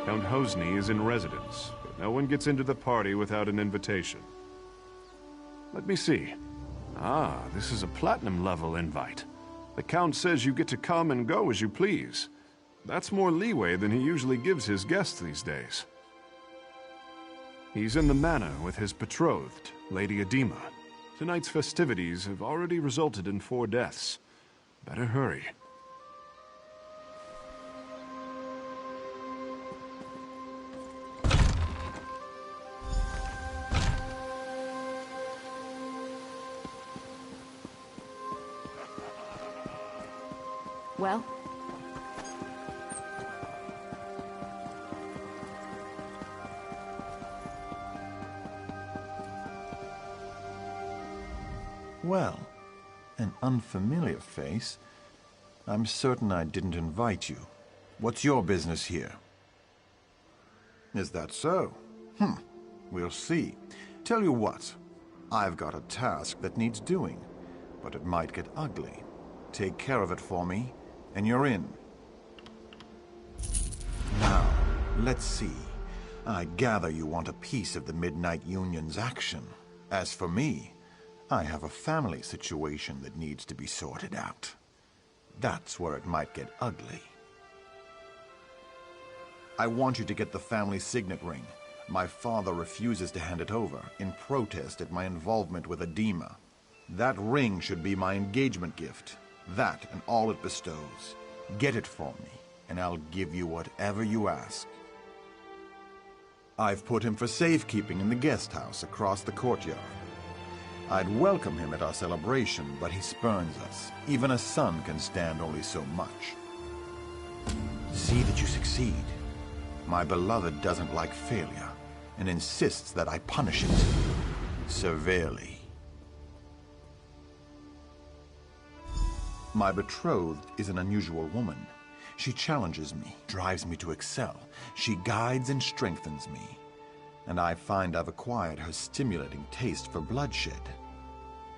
Count Hosni is in residence, but no one gets into the party without an invitation. Let me see. Ah, this is a platinum-level invite. The Count says you get to come and go as you please. That's more leeway than he usually gives his guests these days. He's in the manor with his betrothed, Lady Adima. Tonight's festivities have already resulted in 4 deaths. Better hurry. Well? Well, an unfamiliar face. I'm certain I didn't invite you. What's your business here? Is that so? We'll see. Tell you what, I've got a task that needs doing, but it might get ugly. Take care of it for me, and you're in. Now, let's see. I gather you want a piece of the Midnight Union's action. As for me, I have a family situation that needs to be sorted out. That's where it might get ugly. I want you to get the family signet ring. My father refuses to hand it over, in protest at my involvement with Adima. That ring should be my engagement gift. That and all it bestows. Get it for me, and I'll give you whatever you ask. I've put him for safekeeping in the guest house across the courtyard. I'd welcome him at our celebration, but he spurns us. Even a son can stand only so much. See that you succeed. My beloved doesn't like failure, and insists that I punish it severely. My betrothed is an unusual woman. She challenges me, drives me to excel. She guides and strengthens me. And I find I've acquired her stimulating taste for bloodshed.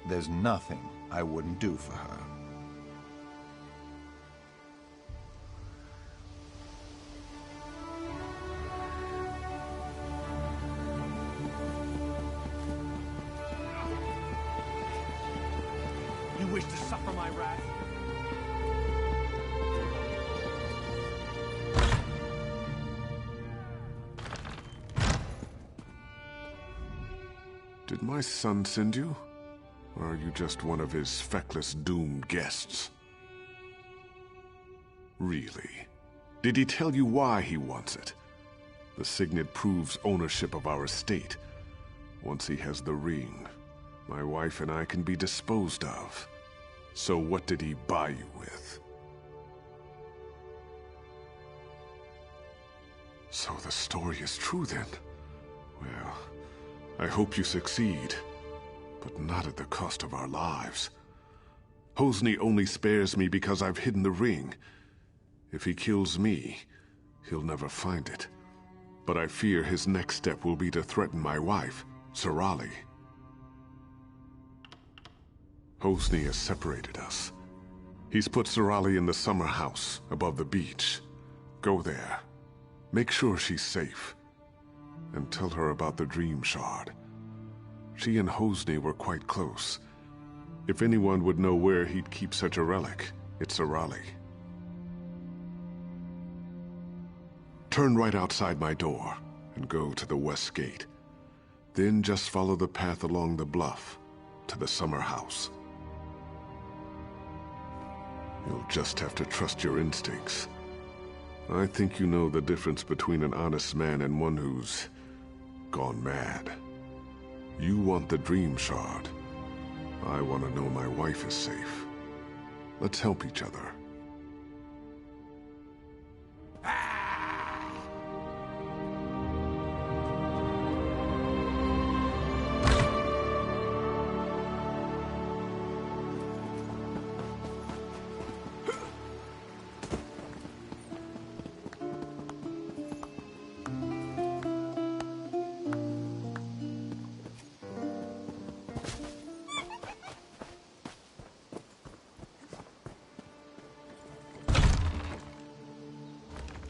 There's nothing I wouldn't do for her. wish to suffer my wrath? Did my son send you? Or are you just one of his feckless, doomed guests? Really? Did he tell you why he wants it? The signet proves ownership of our estate. Once he has the ring, my wife and I can be disposed of. So what did he buy you with? So the story is true then? Well, I hope you succeed. But not at the cost of our lives. Hosni only spares me because I've hidden the ring. If he kills me, he'll never find it. But I fear his next step will be to threaten my wife, Sorali. Hosni has separated us. He's put Sorali in the summer house above the beach. Go there. Make sure she's safe. And tell her about the Dream Shard. She and Hosni were quite close. If anyone would know where he'd keep such a relic, it's Sorali. Turn right outside my door and go to the west gate. Then just follow the path along the bluff to the summer house. You'll just have to trust your instincts. I think you know the difference between an honest man and one who's gone mad. You want the Dream Shard. I want to know my wife is safe. Let's help each other.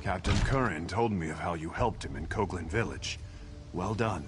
Captain Curran told me of how you helped him in Koglin Village. Well done.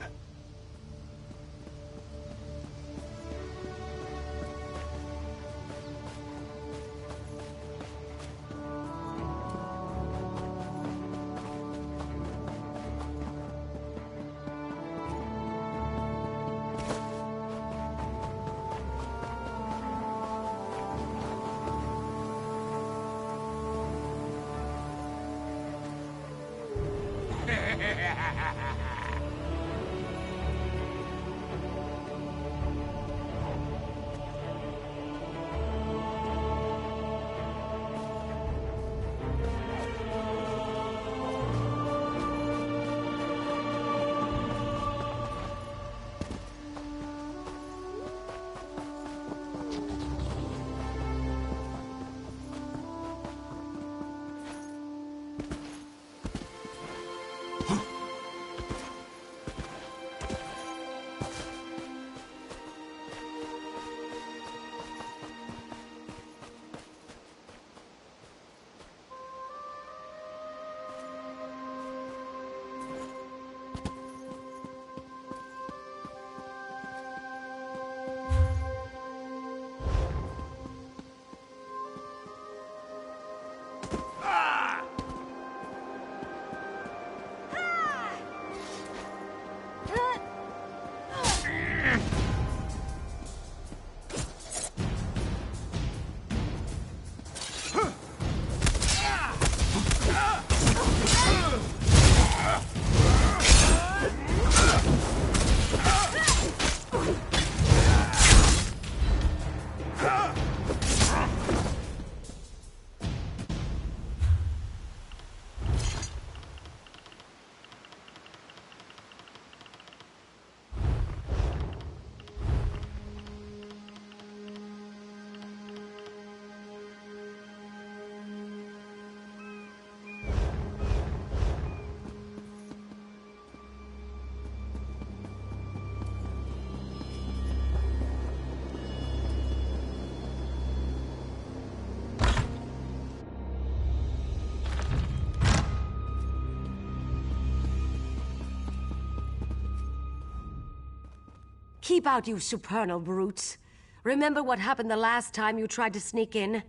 Keep out, you supernal brutes. Remember what happened the last time you tried to sneak in?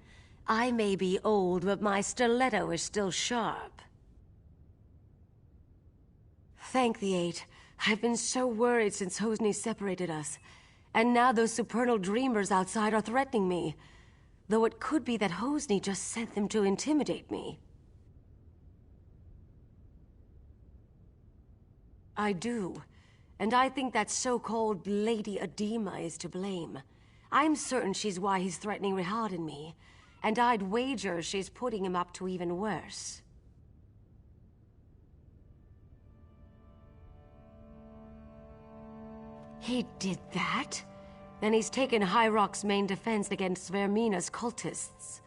I may be old, but my stiletto is still sharp. Thank the Eight. I've been so worried since Hosni separated us. And now those supernal dreamers outside are threatening me. Though it could be that Hosni just sent them to intimidate me. I do. And I think that so-called Lady Adema is to blame. I'm certain she's why he's threatening Rihad and me. And I'd wager she's putting him up to even worse. He did that? Then he's taken High Rock's main defense against Vermina's cultists.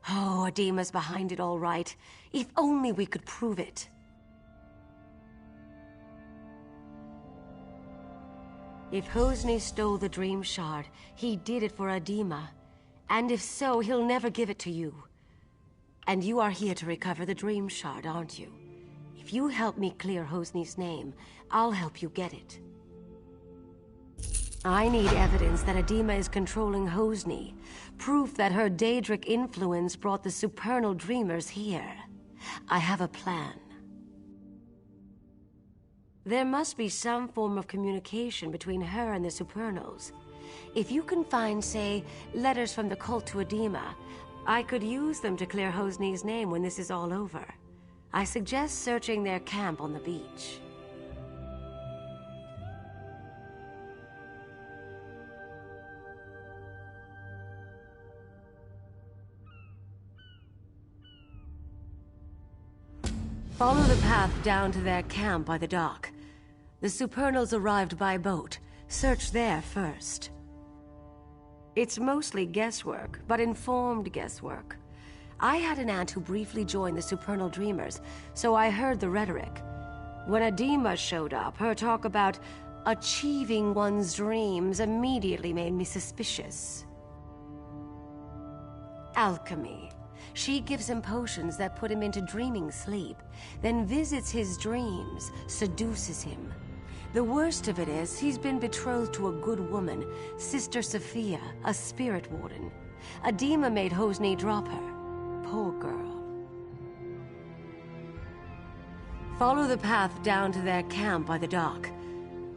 Oh, Adema's behind it all right. If only we could prove it. If Hosni stole the Dream Shard, he did it for Adema. And if so, he'll never give it to you. And you are here to recover the Dream Shard, aren't you? If you help me clear Hosni's name, I'll help you get it. I need evidence that Adema is controlling Hosni. Proof that her Daedric influence brought the supernal dreamers here. I have a plan. There must be some form of communication between her and the supernals. If you can find, say, letters from the cult to Adema, I could use them to clear Hosni's name when this is all over. I suggest searching their camp on the beach. Follow the path down to their camp by the dock. The supernals arrived by boat. Search there first. It's mostly guesswork, but informed guesswork. I had an aunt who briefly joined the supernal dreamers, so I heard the rhetoric. When Adema showed up, her talk about achieving one's dreams immediately made me suspicious. Alchemy. She gives him potions that put him into dreaming sleep, then visits his dreams, seduces him. The worst of it is, he's been betrothed to a good woman, Sister Sophia, a spirit warden. Adema made Hosni drop her. Poor girl. Follow the path down to their camp by the dock.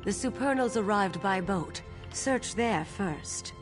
The supernals arrived by boat. Search there first.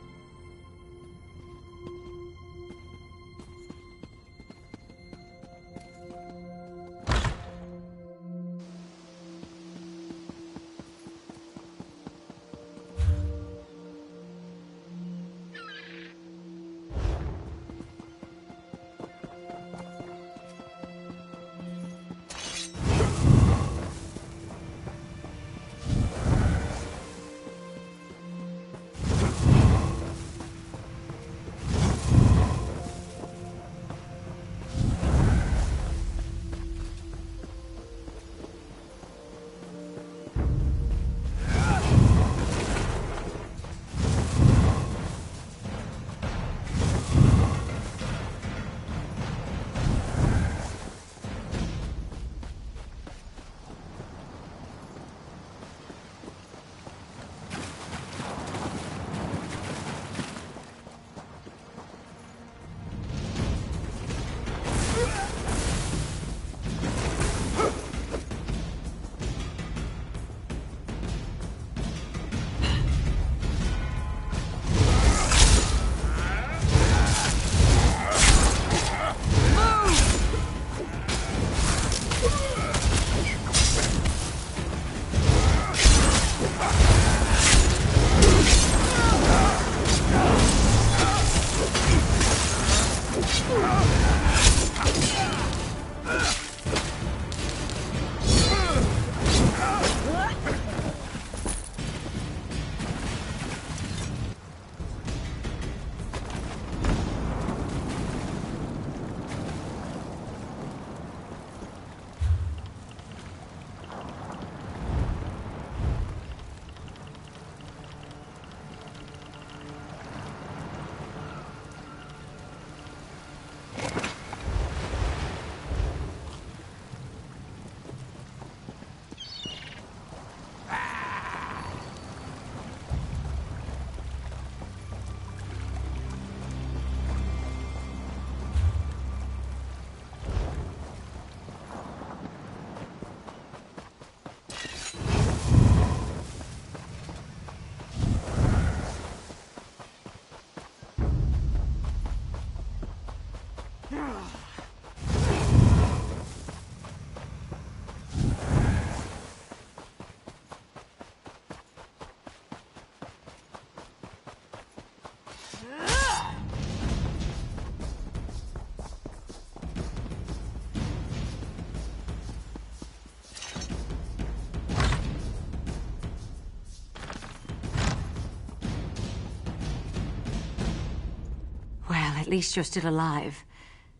At least you're still alive.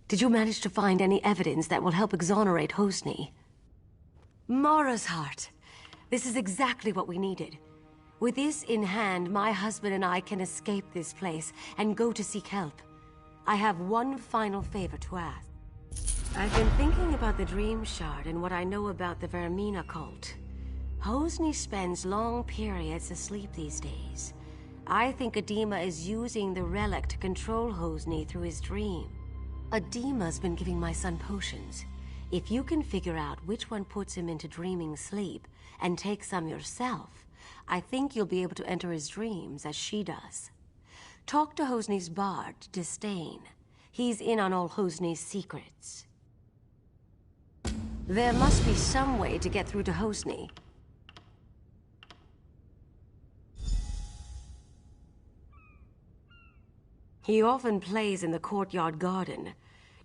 Did you manage to find any evidence that will help exonerate Hosni? Mara's heart. This is exactly what we needed. With this in hand, my husband and I can escape this place and go to seek help. I have one final favor to ask. I've been thinking about the Dream Shard and what I know about the Vermina cult. Hosni spends long periods asleep these days. I think Adema is using the relic to control Hosni through his dream. Adema's been giving my son potions. If you can figure out which one puts him into dreaming sleep, and take some yourself, I think you'll be able to enter his dreams as she does. Talk to Hosni's bard, Disdain. He's in on all Hosni's secrets. There must be some way to get through to Hosni. He often plays in the courtyard garden.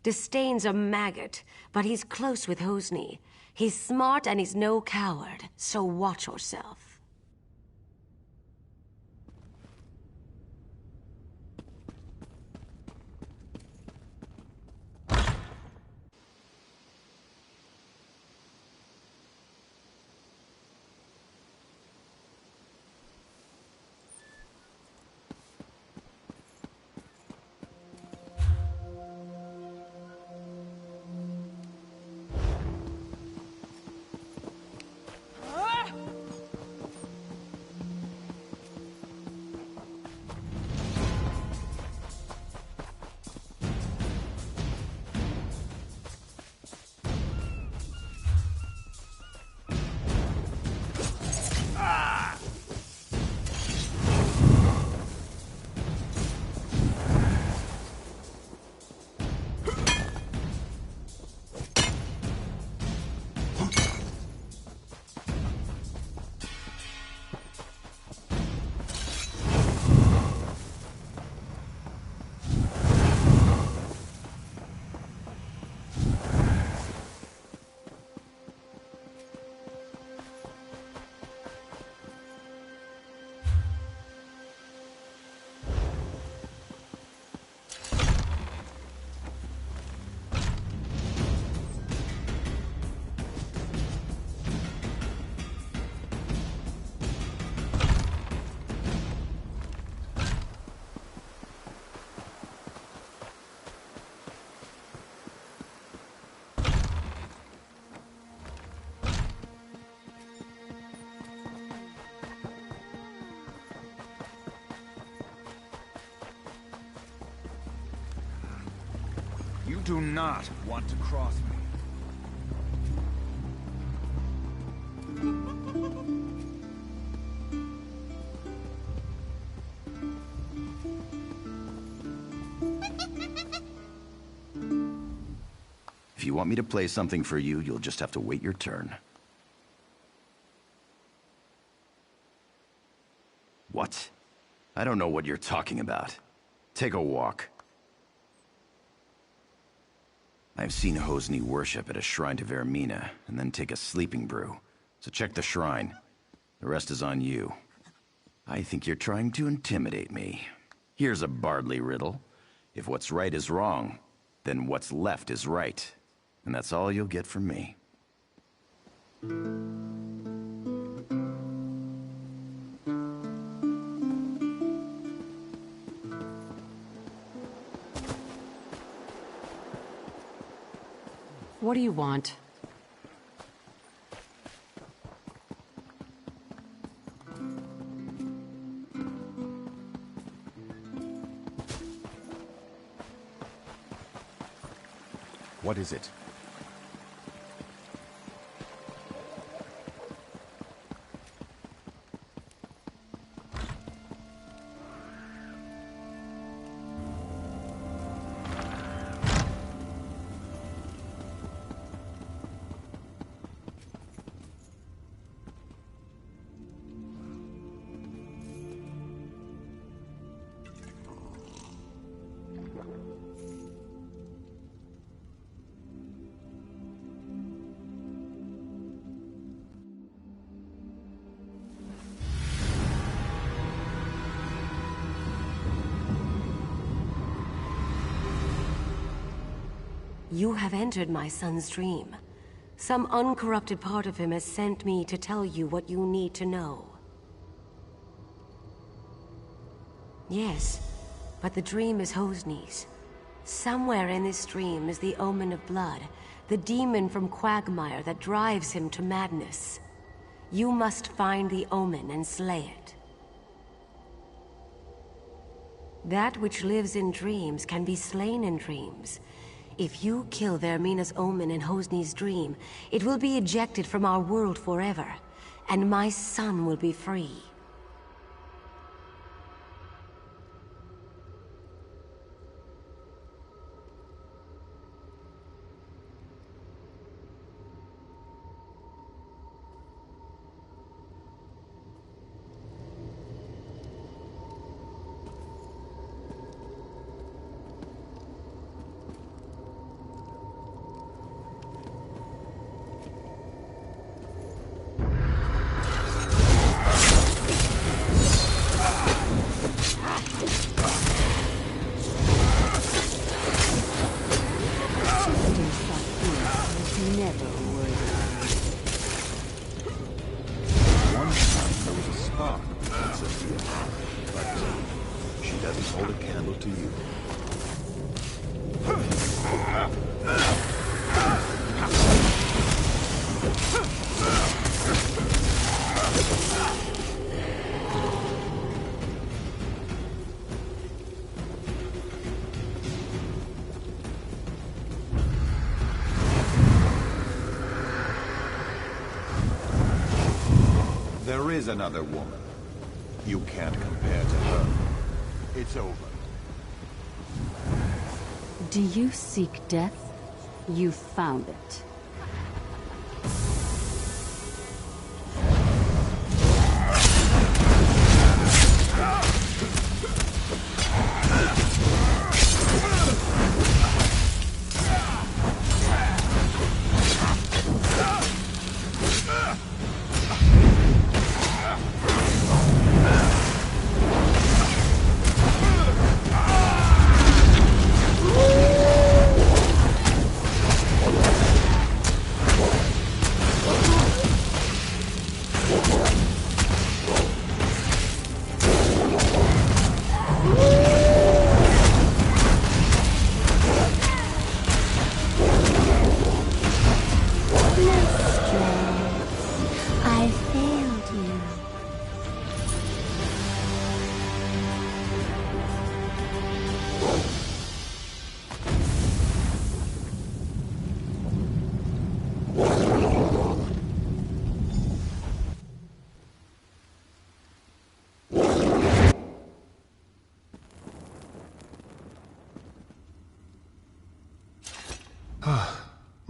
Disdain's a maggot, but he's close with Hosni. He's smart and he's no coward, so watch yourself. You do not want to cross me. If you want me to play something for you, you'll just have to wait your turn. What? I don't know what you're talking about. Take a walk. I've seen Hosni worship at a shrine to Vermina, and then take a sleeping brew. So check the shrine. The rest is on you. I think you're trying to intimidate me. Here's a Bardley riddle. If what's right is wrong, then what's left is right. And that's all you'll get from me. What do you want? What is it? You have entered my son's dream. Some uncorrupted part of him has sent me to tell you what you need to know. Yes, but the dream is Hosni's. Somewhere in this dream is the Omen of Blood, the demon from Quagmire that drives him to madness. You must find the Omen and slay it. That which lives in dreams can be slain in dreams. If you kill Vermina's Omen in Hosni's dream, it will be ejected from our world forever, and my son will be free. There is another woman. You can't compare to her. It's over. Do you seek death? You found it.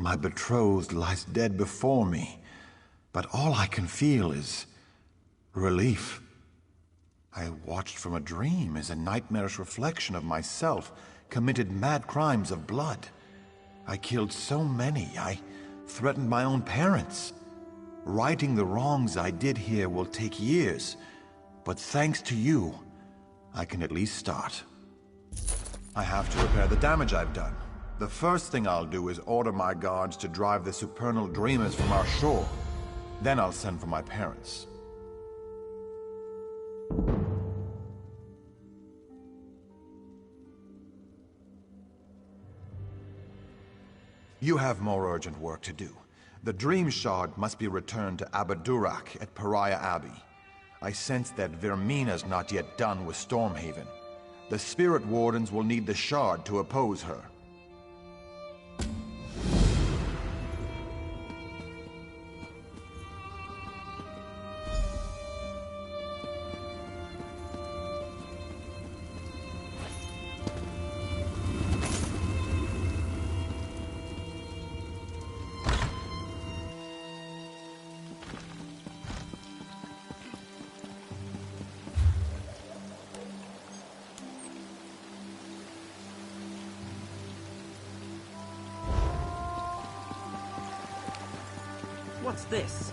My betrothed lies dead before me, but all I can feel is relief. I watched from a dream as a nightmarish reflection of myself committed mad crimes of blood. I killed so many, I threatened my own parents. Righting the wrongs I did here will take years, but thanks to you, I can at least start. I have to repair the damage I've done. The first thing I'll do is order my guards to drive the supernal dreamers from our shore. Then I'll send for my parents. You have more urgent work to do. The Dream Shard must be returned to Abadurak at Pariah Abbey. I sense that Vermina's not yet done with Stormhaven. The Spirit Wardens will need the Shard to oppose her. What's this?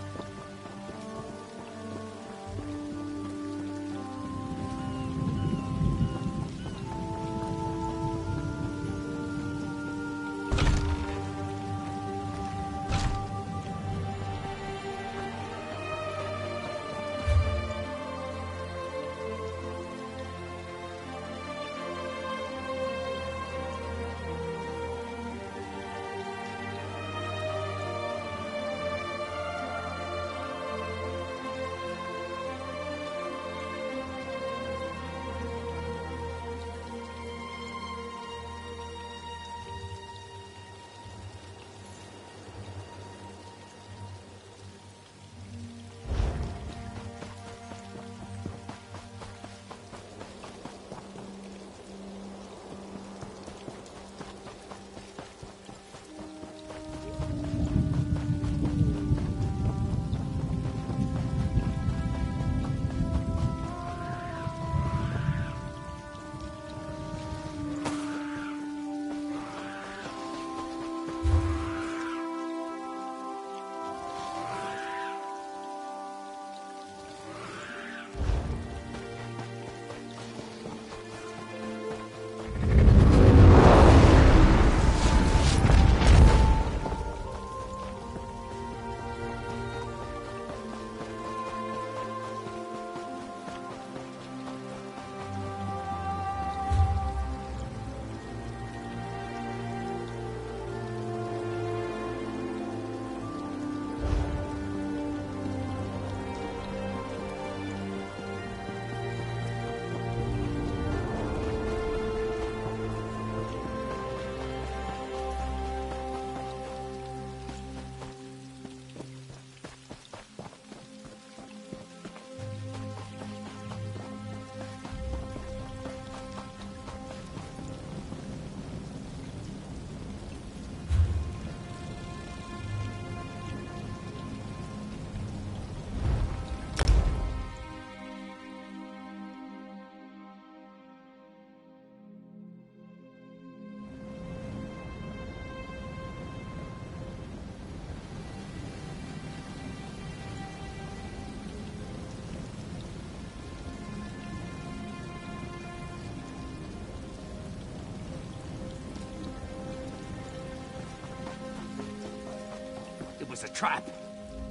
was a trap.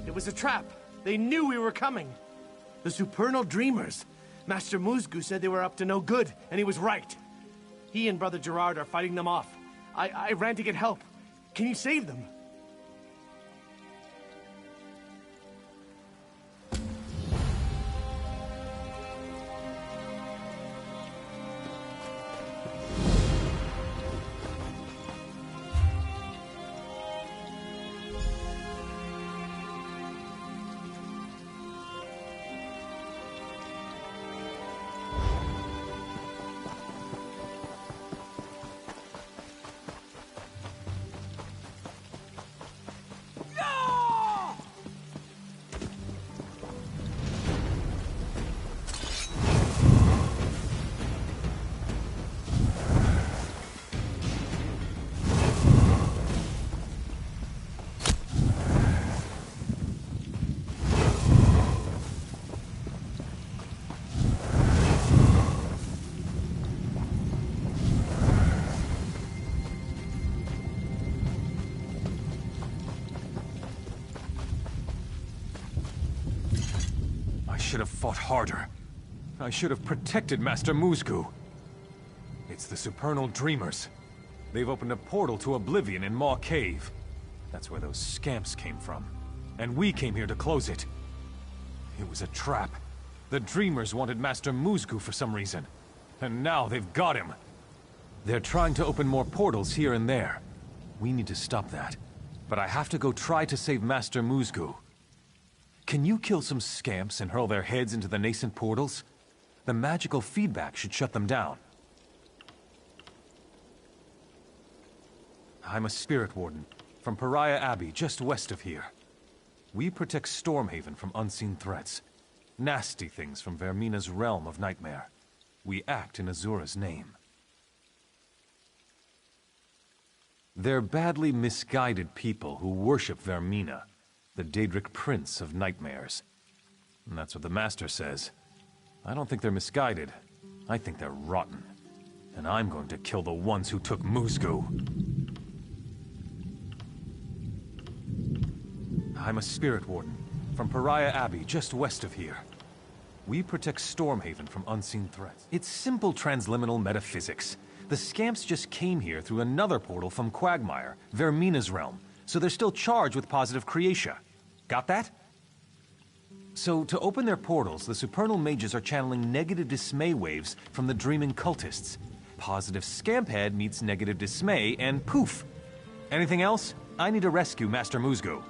It was a trap. They knew we were coming. The Supernal Dreamers. Master Musgu said they were up to no good, and he was right. He and Brother Gerard are fighting them off. I ran to get help. Can you save them? I should have fought harder. I should have protected Master Musgu. It's the Supernal Dreamers. They've opened a portal to Oblivion in Maw Cave. That's where those scamps came from. And we came here to close it. It was a trap. The Dreamers wanted Master Musgu for some reason. And now they've got him. They're trying to open more portals here and there. We need to stop that. But I have to go try to save Master Musgu. Can you kill some scamps and hurl their heads into the nascent portals? The magical feedback should shut them down. I'm a spirit warden from Pariah Abbey, just west of here. We protect Stormhaven from unseen threats. Nasty things from Vermina's realm of nightmare. We act in Azura's name. They're badly misguided people who worship Vermina, the Daedric Prince of Nightmares. And that's what the Master says. I don't think they're misguided. I think they're rotten. And I'm going to kill the ones who took Musgu. I'm a spirit warden from Pariah Abbey, just west of here. We protect Stormhaven from unseen threats. It's simple transliminal metaphysics. The scamps just came here through another portal from Quagmire, Vermina's realm, so they're still charged with positive creatia. Got that? So, to open their portals, the Supernal Mages are channeling negative dismay waves from the dreaming cultists. Positive Scamphead meets negative dismay, and poof! Anything else? I need to rescue Master Musgu.